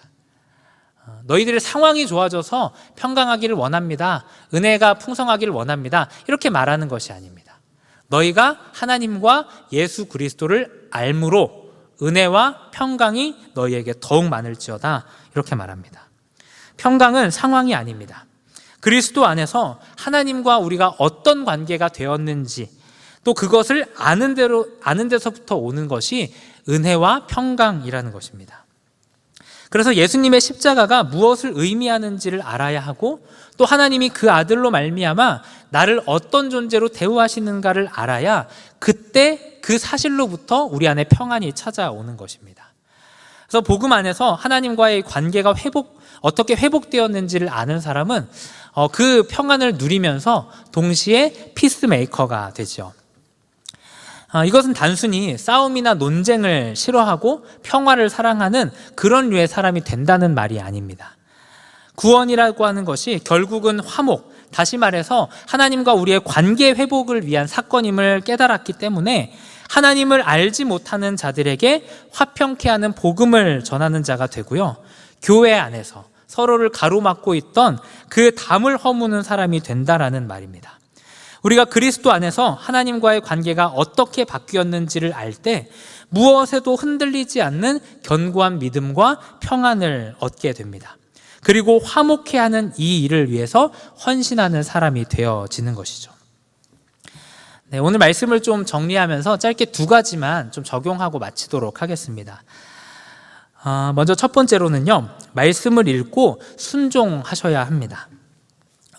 너희들의 상황이 좋아져서 평강하기를 원합니다. 은혜가 풍성하기를 원합니다. 이렇게 말하는 것이 아닙니다. 너희가 하나님과 예수 그리스도를 알므로 은혜와 평강이 너희에게 더욱 많을지어다. 이렇게 말합니다. 평강은 상황이 아닙니다. 그리스도 안에서 하나님과 우리가 어떤 관계가 되었는지, 또 그것을 아는 데서부터 오는 것이 은혜와 평강이라는 것입니다. 그래서 예수님의 십자가가 무엇을 의미하는지를 알아야 하고, 또 하나님이 그 아들로 말미암아 나를 어떤 존재로 대우하시는가를 알아야 그때 그 사실로부터 우리 안에 평안이 찾아오는 것입니다. 그래서 복음 안에서 하나님과의 관계가 어떻게 회복되었는지를 아는 사람은 그 평안을 누리면서 동시에 피스메이커가 되죠. 이것은 단순히 싸움이나 논쟁을 싫어하고 평화를 사랑하는 그런 류의 사람이 된다는 말이 아닙니다. 구원이라고 하는 것이 결국은 화목, 다시 말해서 하나님과 우리의 관계 회복을 위한 사건임을 깨달았기 때문에 하나님을 알지 못하는 자들에게 화평케 하는 복음을 전하는 자가 되고요, 교회 안에서 서로를 가로막고 있던 그 담을 허무는 사람이 된다라는 말입니다. 우리가 그리스도 안에서 하나님과의 관계가 어떻게 바뀌었는지를 알 때 무엇에도 흔들리지 않는 견고한 믿음과 평안을 얻게 됩니다. 그리고 화목케 하는 이 일을 위해서 헌신하는 사람이 되어지는 것이죠. 네, 오늘 말씀을 좀 정리하면서 짧게 두 가지만 좀 적용하고 마치도록 하겠습니다. 먼저 첫 번째로는요, 말씀을 읽고 순종하셔야 합니다.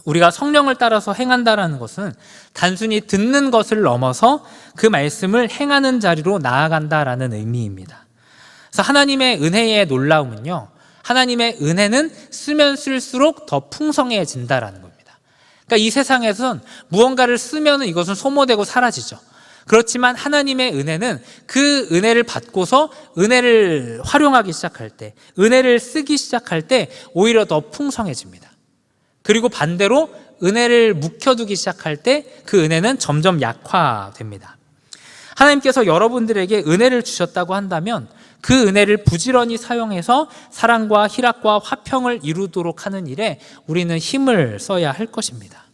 우리가 성령을 따라서 행한다라는 것은 단순히 듣는 것을 넘어서 그 말씀을 행하는 자리로 나아간다라는 의미입니다. 그래서 하나님의 은혜의 놀라움은요, 하나님의 은혜는 쓰면 쓸수록 더 풍성해진다라는 겁니다. 그러니까 이 세상에선 무언가를 쓰면 이것은 소모되고 사라지죠. 그렇지만 하나님의 은혜는 그 은혜를 받고서 은혜를 활용하기 시작할 때, 은혜를 쓰기 시작할 때 오히려 더 풍성해집니다. 그리고 반대로 은혜를 묵혀두기 시작할 때 그 은혜는 점점 약화됩니다. 하나님께서 여러분들에게 은혜를 주셨다고 한다면 그 은혜를 부지런히 사용해서 사랑과 희락과 화평을 이루도록 하는 일에 우리는 힘을 써야 할 것입니다.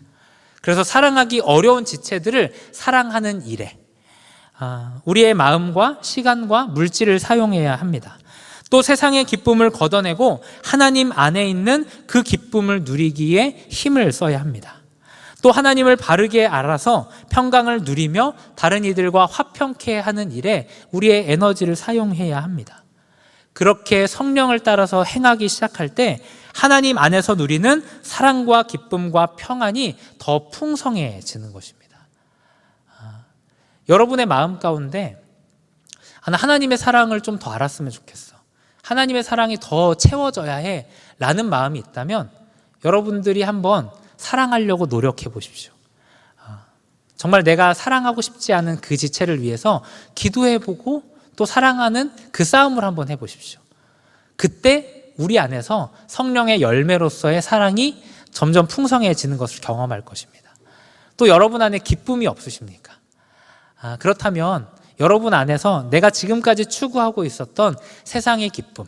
그래서 사랑하기 어려운 지체들을 사랑하는 일에 우리의 마음과 시간과 물질을 사용해야 합니다. 또 세상의 기쁨을 걷어내고 하나님 안에 있는 그 기쁨을 누리기에 힘을 써야 합니다. 또 하나님을 바르게 알아서 평강을 누리며 다른 이들과 화평케 하는 일에 우리의 에너지를 사용해야 합니다. 그렇게 성령을 따라서 행하기 시작할 때 하나님 안에서 누리는 사랑과 기쁨과 평안이 더 풍성해지는 것입니다. 여러분의 마음 가운데 하나님의 사랑을 좀 더 알았으면 좋겠어, 하나님의 사랑이 더 채워져야 해 라는 마음이 있다면 여러분들이 한번 사랑하려고 노력해 보십시오. 정말 내가 사랑하고 싶지 않은 그 지체를 위해서 기도해 보고 또 사랑하는 그 싸움을 한번 해 보십시오. 그때 우리 안에서 성령의 열매로서의 사랑이 점점 풍성해지는 것을 경험할 것입니다. 또 여러분 안에 기쁨이 없으십니까? 그렇다면 여러분 안에서 내가 지금까지 추구하고 있었던 세상의 기쁨,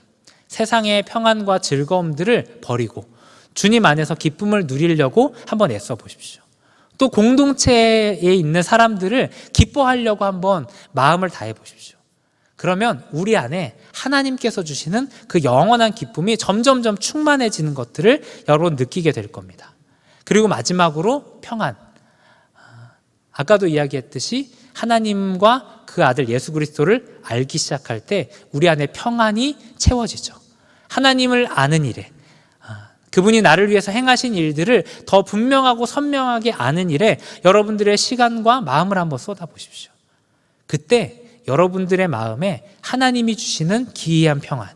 세상의 평안과 즐거움들을 버리고 주님 안에서 기쁨을 누리려고 한번 애써 보십시오. 또 공동체에 있는 사람들을 기뻐하려고 한번 마음을 다해 보십시오. 그러면 우리 안에 하나님께서 주시는 그 영원한 기쁨이 점점점 충만해지는 것들을 여러분 느끼게 될 겁니다. 그리고 마지막으로 평안. 아까도 이야기했듯이 하나님과 그 아들 예수 그리스도를 알기 시작할 때 우리 안에 평안이 채워지죠. 하나님을 아는 일에, 그분이 나를 위해서 행하신 일들을 더 분명하고 선명하게 아는 일에 여러분들의 시간과 마음을 한번 쏟아보십시오. 그때 여러분들의 마음에 하나님이 주시는 기이한 평안,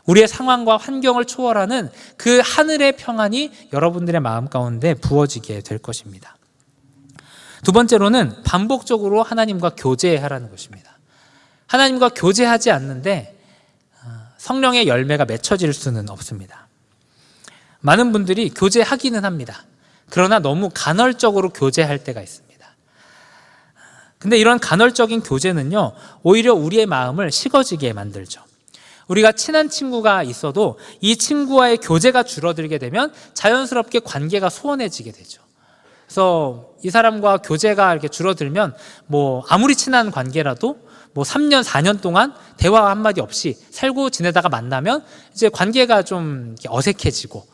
우리의 상황과 환경을 초월하는 그 하늘의 평안이 여러분들의 마음 가운데 부어지게 될 것입니다. 두 번째로는 반복적으로 하나님과 교제하라는 것입니다. 하나님과 교제하지 않는데 성령의 열매가 맺혀질 수는 없습니다. 많은 분들이 교제하기는 합니다. 그러나 너무 간헐적으로 교제할 때가 있습니다. 근데 이런 간헐적인 교제는요, 오히려 우리의 마음을 식어지게 만들죠. 우리가 친한 친구가 있어도 이 친구와의 교제가 줄어들게 되면 자연스럽게 관계가 소원해지게 되죠. 그래서 이 사람과 교제가 이렇게 줄어들면 아무리 친한 관계라도 3년, 4년 동안 대화 한마디 없이 살고 지내다가 만나면 이제 관계가 좀 어색해지고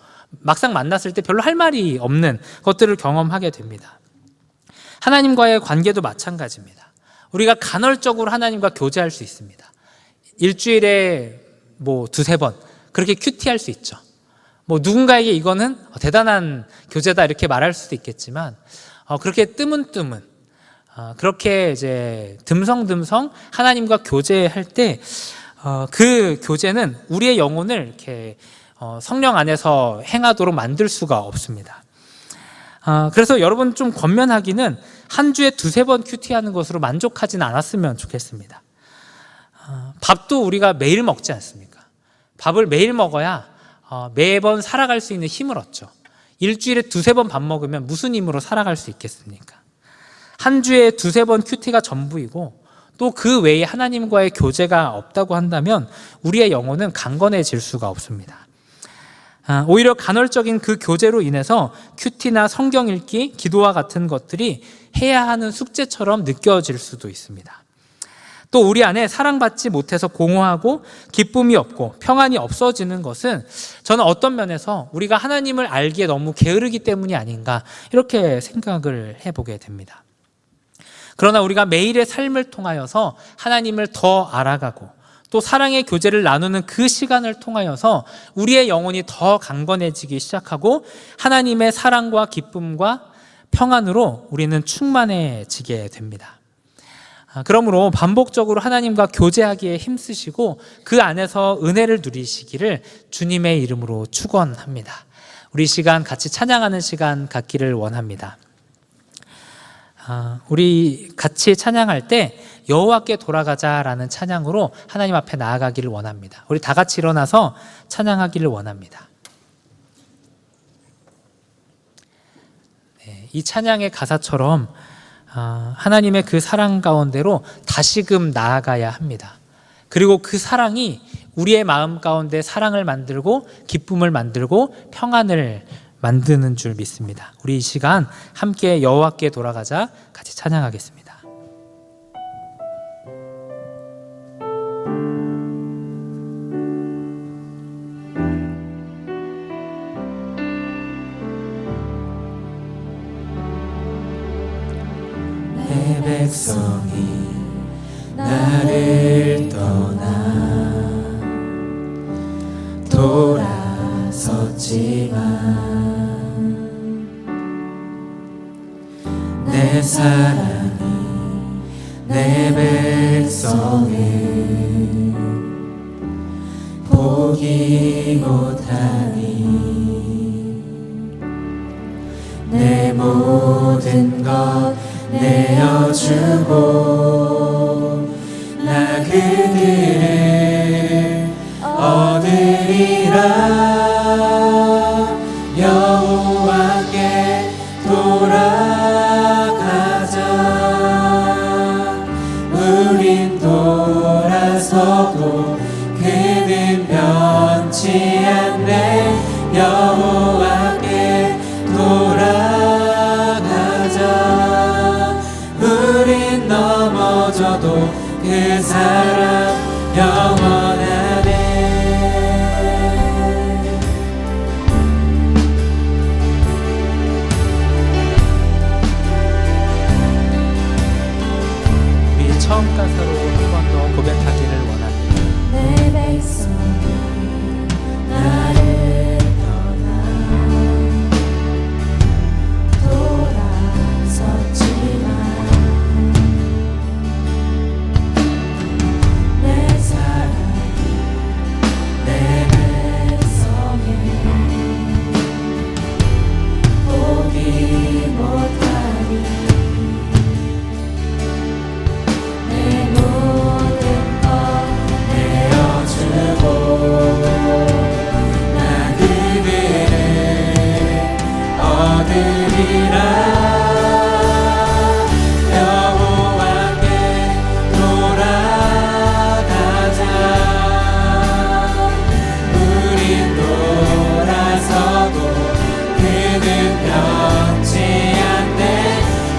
막상 만났을 때 별로 할 말이 없는 것들을 경험하게 됩니다. 하나님과의 관계도 마찬가지입니다. 우리가 간헐적으로 하나님과 교제할 수 있습니다. 일주일에 2-3번 그렇게 큐티할 수 있죠. 누군가에게 이거는 대단한 교제다 이렇게 말할 수도 있겠지만 그렇게 뜨문뜨문 그렇게 이제 듬성듬성 하나님과 교제할 때 그 교제는 우리의 영혼을 이렇게 성령 안에서 행하도록 만들 수가 없습니다. 그래서 여러분 좀 권면하기는 한 주에 2-3번 큐티하는 것으로 만족하지는 않았으면 좋겠습니다. 밥도 우리가 매일 먹지 않습니까? 밥을 매일 먹어야 매번 살아갈 수 있는 힘을 얻죠. 일주일에 2-3번 밥 먹으면 무슨 힘으로 살아갈 수 있겠습니까? 한 주에 2-3번 큐티가 전부이고 또 그 외에 하나님과의 교제가 없다고 한다면 우리의 영혼은 강건해질 수가 없습니다. 오히려 간헐적인 그 교제로 인해서 큐티나 성경 읽기, 기도와 같은 것들이 해야 하는 숙제처럼 느껴질 수도 있습니다. 또 우리 안에 사랑받지 못해서 공허하고 기쁨이 없고 평안이 없어지는 것은 저는 어떤 면에서 우리가 하나님을 알기에 너무 게으르기 때문이 아닌가 이렇게 생각을 해보게 됩니다. 그러나 우리가 매일의 삶을 통하여서 하나님을 더 알아가고 또 사랑의 교제를 나누는 그 시간을 통하여서 우리의 영혼이 더 강건해지기 시작하고 하나님의 사랑과 기쁨과 평안으로 우리는 충만해지게 됩니다. 그러므로 반복적으로 하나님과 교제하기에 힘쓰시고 그 안에서 은혜를 누리시기를 주님의 이름으로 축원합니다. 우리 시간 같이 찬양하는 시간 갖기를 원합니다. 우리 같이 찬양할 때 여호와께 돌아가자라는 찬양으로 하나님 앞에 나아가기를 원합니다. 우리 다 같이 일어나서 찬양하기를 원합니다. 이 찬양의 가사처럼 하나님의 그 사랑 가운데로 다시금 나아가야 합니다. 그리고 그 사랑이 우리의 마음 가운데 사랑을 만들고 기쁨을 만들고 평안을 만드는 줄 믿습니다. 우리 이 시간 함께 여호와께 돌아가자 같이 찬양하겠습니다. 내 백성이 나를 떠나 돌아섰지만 내 사랑이 내 백성을 포기 못하니 내 모든 것 내어주고 나 그들을 얻으리라. 여호와께 돌아가자. 우린 돌아서도 그는 변치 않네. 여호와께 돌아가자. 우린 넘어져도 그 사랑 영원하네. 우리 처음 가사로 한 번 더 고백하기를 원합니다. 내 백성이 나를 떠나 돌아섰지만 내 사랑이 내 백성을 포기 못하니 내 모든 것 내어주고 나 그들을 얻으리라. 여호와께 돌아가자. 우린 돌아서도 그는 변치 않네.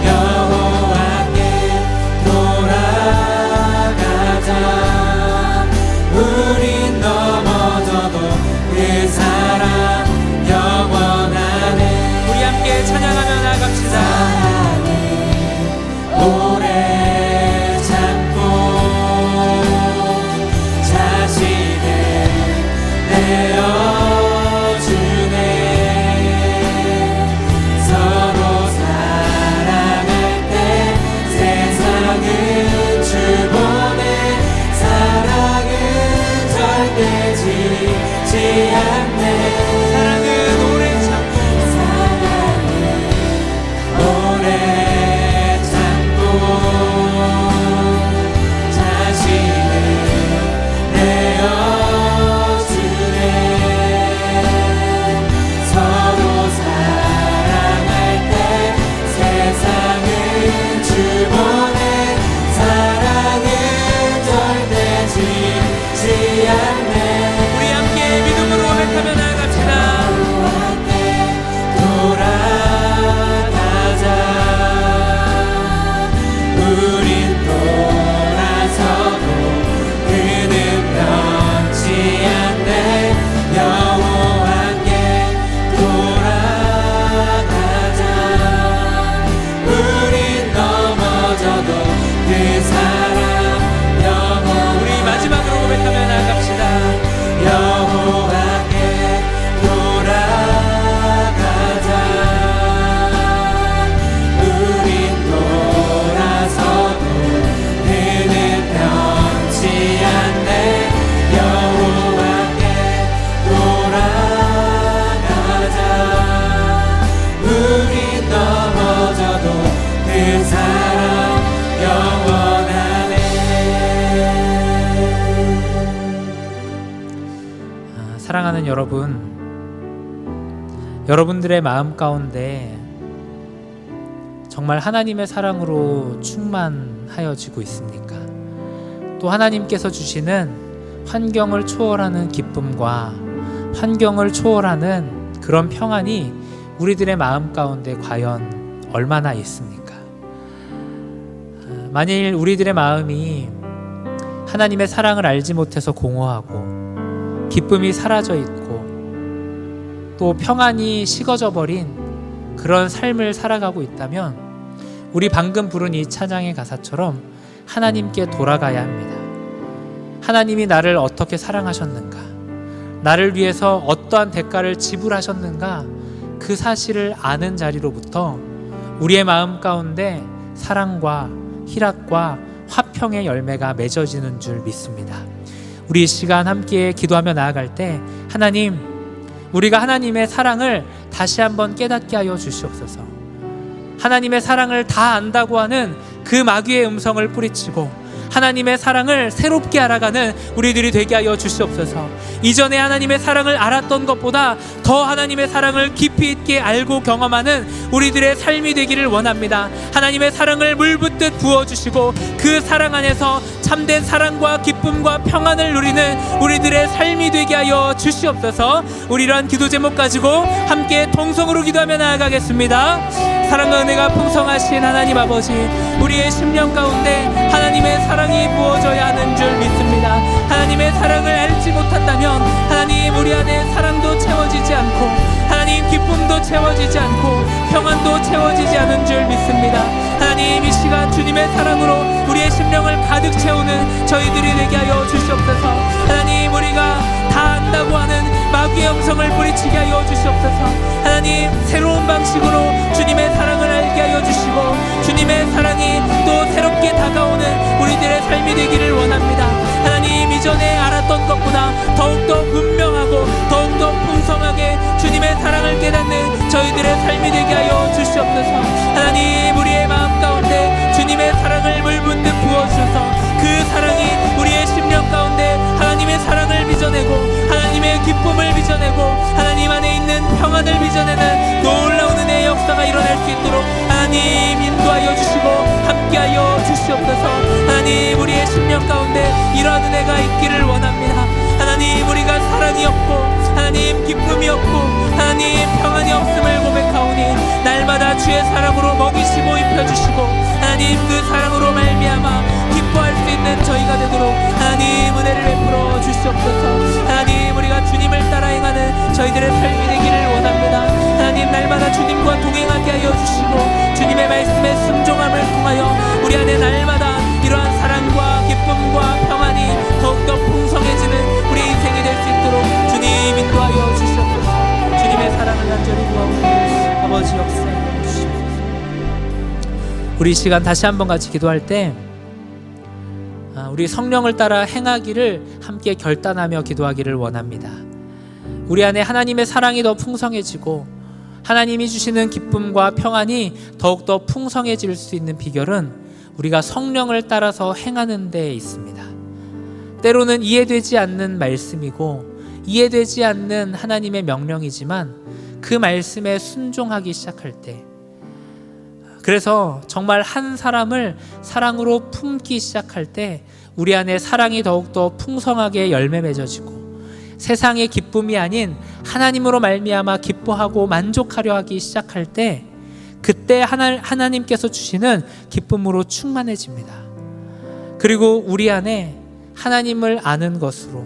여호와께 돌아가자. 우린 넘어져도 그 사랑 영원하네. 우리 함께 찬양하며 나아갑시다. 오래 참고 자신을 내어주네. 서로 사랑할 때 세상은 주보네. 사랑은 절대 지지 않네. 사랑은 오래 참고 사랑은 오래 참고 자신을 내어주네. 그 사랑 영원하네. 사랑하는 여러분, 여러분들의 마음 가운데 정말 하나님의 사랑으로 충만하여지고 있습니까? 또 하나님께서 주시는 환경을 초월하는 기쁨과 환경을 초월하는 그런 평안이 우리들의 마음 가운데 과연 얼마나 있습니까? 만일 우리들의 마음이 하나님의 사랑을 알지 못해서 공허하고 기쁨이 사라져 있고 또 평안이 식어져 버린 그런 삶을 살아가고 있다면 우리 방금 부른 이 찬양의 가사처럼 하나님께 돌아가야 합니다. 하나님이 나를 어떻게 사랑하셨는가, 나를 위해서 어떠한 대가를 지불하셨는가, 그 사실을 아는 자리로부터 우리의 마음 가운데 사랑과 희락과 화평의 열매가 맺어지는 줄 믿습니다. 우리 이 시간 함께 기도하며 나아갈 때 하나님, 우리가 하나님의 사랑을 다시 한번 깨닫게 하여 주시옵소서. 하나님의 사랑을 다 안다고 하는 그 마귀의 음성을 뿌리치고 하나님의 사랑을 새롭게 알아가는 우리들이 되게 하여 주시옵소서. 이전에 하나님의 사랑을 알았던 것보다 더 하나님의 사랑을 깊이 있게 알고 경험하는 우리들의 삶이 되기를 원합니다. 하나님의 사랑을 물붓듯 부어주시고 그 사랑 안에서 참된 사랑과 기쁨과 평안을 누리는 우리들의 삶이 되게 하여 주시옵소서. 우리 이러한 기도 제목 가지고 함께 통성으로 기도하며 나아가겠습니다. 사랑과 은혜가 풍성하신 하나님 아버지, 우리의 심령 가운데 하나님의 사랑이 부어져야 하는 줄 믿습니다. 하나님의 사랑을 알지 못한다면 하나님, 우리 안에 사랑도 채워지지 않고 하나님 기쁨도 채워지지 않고 평안도 채워지지 않은 줄 믿습니다. 하나님, 이 시간 주님의 사랑으로 우리의 심령을 가득 채우는 저희들이 되게 하여 주시옵소서. 하나님, 우리가 다 안다고 하는 마귀의 음성을 뿌리치게 하여 주시옵소서. 하나님, 새로운 방식으로 주님의 사랑을 알게 하여 주시고 주님의 사랑이 또 새롭게 다가오는 우리들의 삶이 되기를 원합니다. 하나님, 이전에 알았던 것보다 더욱더 분명하고 더욱더 풍성하게 주님의 사랑을 깨닫는 저희들의 삶이 되게 하여 주시옵소서. 하나님, 우리의 마음 가운데 주님의 사랑을 물붓듯 부어주셔서 그 사랑이 우리의 심령 가운데 하나님의 사랑을 빚어내고 하나님의 기쁨을 빚어내고 하나님 안에 있는 평안을 빚어내는 놀라운 은혜의 역사가 일어날 수 있도록 하나님 인도하여 주시고 함께하여 주시옵소서. 하나님, 우리의 심령 가운데 이러한 은혜가 있기를 원합니다. 하나님, 우리가 사랑이 없고 하나님 기쁨이 없고 하나님 평안이 없음을 고백하오니 날마다 주의 사랑으로 먹이시고 입혀주시고 하나님 그 사랑으로 말미암아 기뻐할 수 있는 저희가 되도록 하나님 은혜를 베풀어 주시옵소서. 하나님, 우리가 주님을 따라 행하는 저희들의 삶이 되기를 원합니다. 하나님, 날마다 주님과 동행하게 하여 주시고 주님의 말씀에 순종함을 통하여 우리 안에 날마다 이러한 사랑과 기쁨과 평안이 더욱더 풍성해지는 우리 인생이 될 수 있도록 주님 인도하여 주시옵소서. 주님의 사랑을 간절히 구하오니 아버지 역사하여 주시옵소서. 우리 이 시간 다시 한번 같이 기도할 때 우리 성령을 따라 행하기를 함께 결단하며 기도하기를 원합니다. 우리 안에 하나님의 사랑이 더 풍성해지고 하나님이 주시는 기쁨과 평안이 더욱더 풍성해질 수 있는 비결은 우리가 성령을 따라서 행하는 데 있습니다. 때로는 이해되지 않는 말씀이고 이해되지 않는 하나님의 명령이지만 그 말씀에 순종하기 시작할 때, 그래서 정말 한 사람을 사랑으로 품기 시작할 때 우리 안에 사랑이 더욱더 풍성하게 열매 맺어지고 세상의 기쁨이 아닌 하나님으로 말미암아 기뻐하고 만족하려 하기 시작할 때 그때 하나님께서 주시는 기쁨으로 충만해집니다. 그리고 우리 안에 하나님을 아는 것으로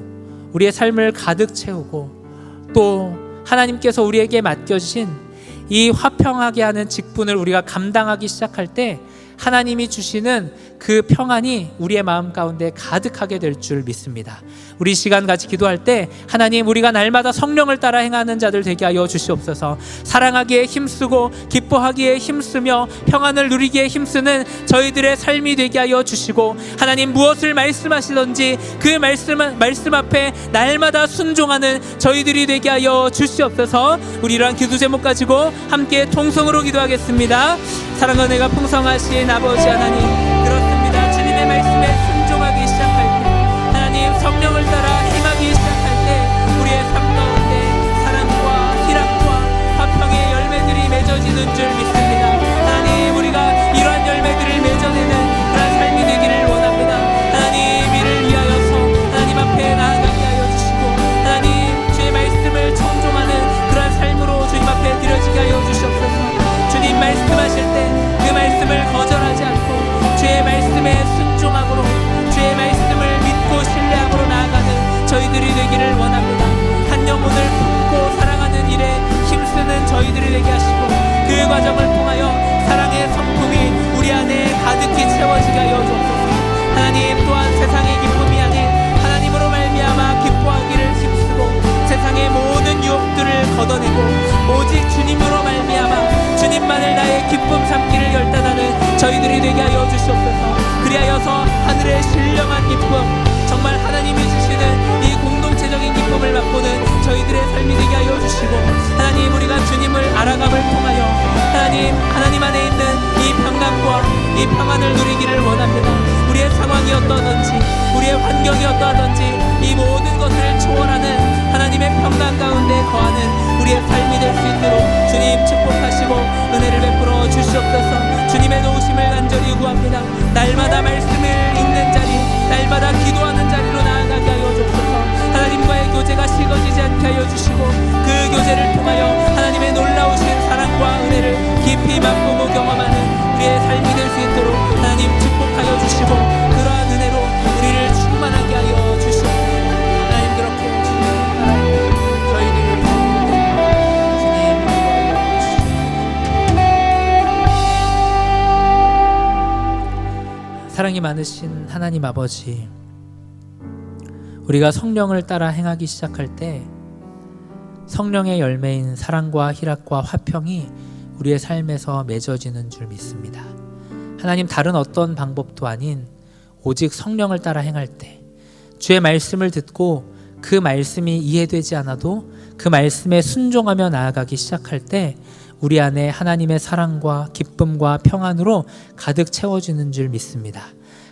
우리의 삶을 가득 채우고 또 하나님께서 우리에게 맡겨주신 이 화평하게 하는 직분을 우리가 감당하기 시작할 때 하나님이 주시는 그 평안이 우리의 마음 가운데 가득하게 될 줄 믿습니다. 우리 시간 같이 기도할 때 하나님, 우리가 날마다 성령을 따라 행하는 자들 되게 하여 주시옵소서. 사랑하기에 힘쓰고 기뻐하기에 힘쓰며 평안을 누리기에 힘쓰는 저희들의 삶이 되게 하여 주시고 하나님, 무엇을 말씀하시던지 그 말씀 앞에 날마다 순종하는 저희들이 되게 하여 주시옵소서. 우리 이러한 기도 제목 가지고 함께 통성으로 기도하겠습니다. 사랑 은혜가 풍성하신 아버지 하나님, 그렇습니다. 주님의 말씀에 순종하기 시작할 때, 하나님 성령을 따라 행하기 시작할 때 우리의 삶 가운데 사랑과 희락과 화평의 열매들이 맺어지는 줄 믿습니다. 하나님, 우리가 이러한 열매들을 맺어내는 그런 삶이 되기를 원합니다. 하나님, 이를 위하여서 하나님 앞에 나아가게 하여 주시고, 하나님 주의 말씀을 청종하는 그런 삶으로 주님 앞에 드려지게 하여 주시옵소서. 주님 말씀하실 때 그 말씀을 거절하지 않고 주의 말씀에 순종함으로, 주의 말씀을 믿고 신뢰함으로 나아가는 저희들이 되기를 원합니다. 한 영혼을 품고 사랑하는 일에 힘쓰는 저희들이 되게 하시고, 그 과정을 통하여 사랑의 성품이 우리 안에 가득히 채워지게 하여 주옵소서. 하나님, 또한 세상의 기쁨이 향해 하나님으로 말미암아 기뻐하기를 힘쓰고, 세상의 모든 유혹들을 걷어내고 오직 주님으로 말미암아 주님만을 나의 기쁨 삼기를 결단하는 저희들이 되게 하여 주시옵소서. 그리하여서 하늘의 신령한 기쁨, 정말 하나님이 주시는 이 공동체적인 기쁨을 맛보는 저희들의 삶이 되게 하여 주시고, 하나님, 우리가 주님을 알아감을 통하여 하나님 안에 있는 이 평강과 이 평안을 누리기를 원합니다. 우리의 상황이 어떠하든지, 우리의 환경이 어떠하든지 이 모든 것을 초월하는 하나님의 평강 가운데 거하는 우리의 삶이 될 수 있도록 주님 축복하시고 은혜를 베풀어 주시옵소서. 주님의 도우심을 간절히 구합니다. 날마다 말씀을 읽는 자리, 날마다 기도하는 자리로 나아가게 하여 주옵소서. 하나님과의 교제가 식어지지 않게 하여 주시고, 그 교제를 통하여 하나님의 놀라우신 사랑과 은혜를 깊이 맛보고 경험하는 우리의 삶이 될 수 있도록 하나님 축복하여 주시고, 그러한 은혜로 우리를 충만하게 하여 주시옵소서. 하나님, 그렇게 주님의 나라에 저희들을 주님 인도하여 주시옵소서. 사랑이 많으신 하나님 아버지, 우리가 성령을 따라 행하기 시작할 때 성령의 열매인 사랑과 희락과 화평이 우리의 삶에서 맺어지는 줄 믿습니다. 하나님, 다른 어떤 방법도 아닌 오직 성령을 따라 행할 때, 주의 말씀을 듣고 그 말씀이 이해되지 않아도 그 말씀에 순종하며 나아가기 시작할 때 우리 안에 하나님의 사랑과 기쁨과 평안으로 가득 채워지는 줄 믿습니다.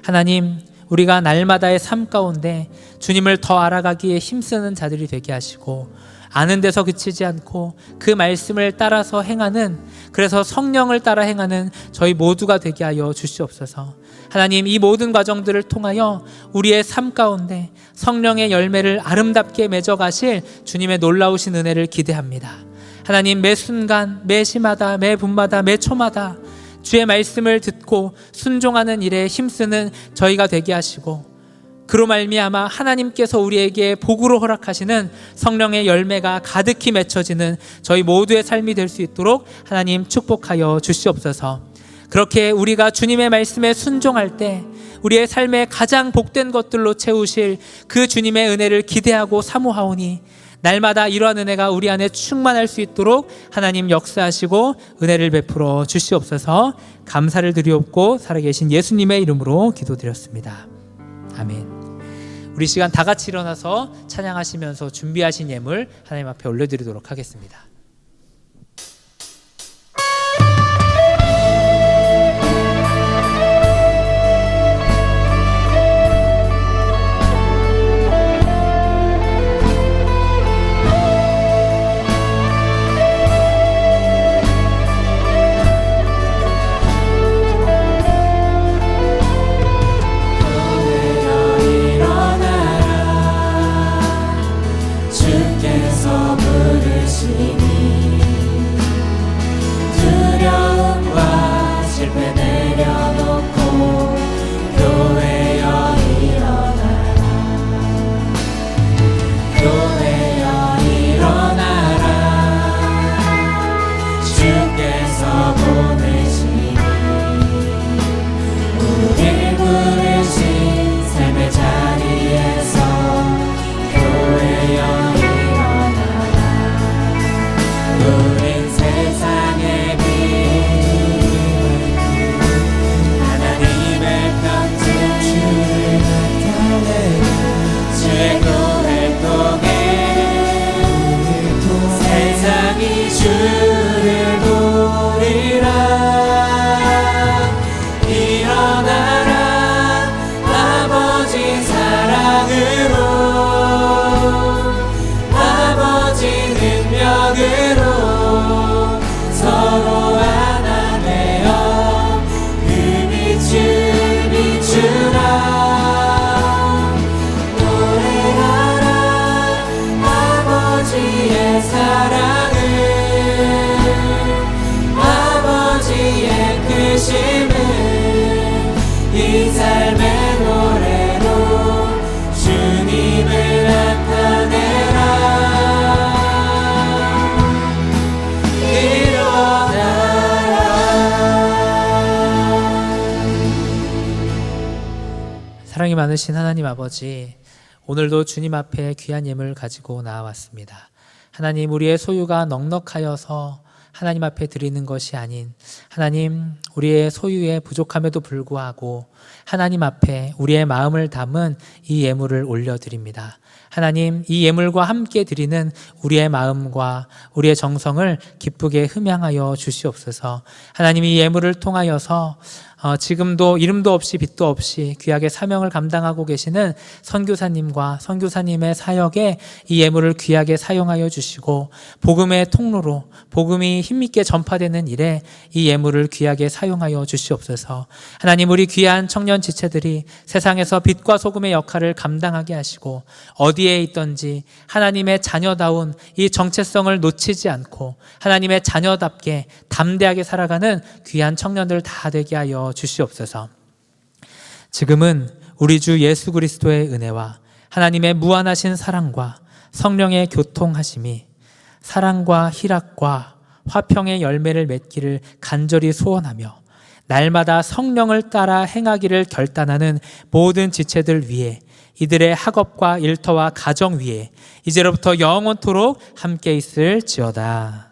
하나님, 우리가 날마다의 삶 가운데 주님을 더 알아가기에 힘쓰는 자들이 되게 하시고, 아는 데서 그치지 않고 그 말씀을 따라서 행하는, 그래서 성령을 따라 행하는 저희 모두가 되게 하여 주시옵소서. 하나님, 이 모든 과정들을 통하여 우리의 삶 가운데 성령의 열매를 아름답게 맺어가실 주님의 놀라우신 은혜를 기대합니다. 하나님, 매 순간, 매 시마다, 매 분마다, 매 초마다 주의 말씀을 듣고 순종하는 일에 힘쓰는 저희가 되게 하시고, 그로 말미암아 하나님께서 우리에게 복으로 허락하시는 성령의 열매가 가득히 맺혀지는 저희 모두의 삶이 될 수 있도록 하나님 축복하여 주시옵소서. 그렇게 우리가 주님의 말씀에 순종할 때 우리의 삶에 가장 복된 것들로 채우실 그 주님의 은혜를 기대하고 사모하오니, 날마다 이러한 은혜가 우리 안에 충만할 수 있도록 하나님 역사하시고 은혜를 베풀어 주시옵소서. 감사를 드리옵고 살아계신 예수님의 이름으로 기도드렸습니다. 아멘. 우리 시간 다 같이 일어나서 찬양하시면서 준비하신 예물 하나님 앞에 올려드리도록 하겠습니다. 주께서 부르시니 사랑이 많으신 하나님 아버지, 오늘도 주님 앞에 귀한 예물을 가지고 나와왔습니다. 하나님, 우리의 소유가 넉넉하여서 하나님 앞에 드리는 것이 아닌, 하나님, 우리의 소유에 부족함에도 불구하고 하나님 앞에 우리의 마음을 담은 이 예물을 올려드립니다. 하나님, 이 예물과 함께 드리는 우리의 마음과 우리의 정성을 기쁘게 흠양하여 주시옵소서. 하나님, 이 예물을 통하여서 지금도 이름도 없이 빛도 없이 귀하게 사명을 감당하고 계시는 선교사님과 선교사님의 사역에 이 예물을 귀하게 사용하여 주시고, 복음의 통로로 복음이 힘있게 전파되는 일에 이 예물을 귀하게 사용하여 주시옵소서. 하나님, 우리 귀한 청년 지체들이 세상에서 빛과 소금의 역할을 감당하게 하시고, 어디에 있든지 하나님의 자녀다운 이 정체성을 놓치지 않고 하나님의 자녀답게 담대하게 살아가는 귀한 청년들 다 되게 하여 주시옵소서. 지금은 우리 주 예수 그리스도의 은혜와 하나님의 무한하신 사랑과 성령의 교통하심이 사랑과 희락과 화평의 열매를 맺기를 간절히 소원하며, 날마다 성령을 따라 행하기를 결단하는 모든 지체들 위에, 이들의 학업과 일터와 가정 위에 이제로부터 영원토록 함께 있을지어다.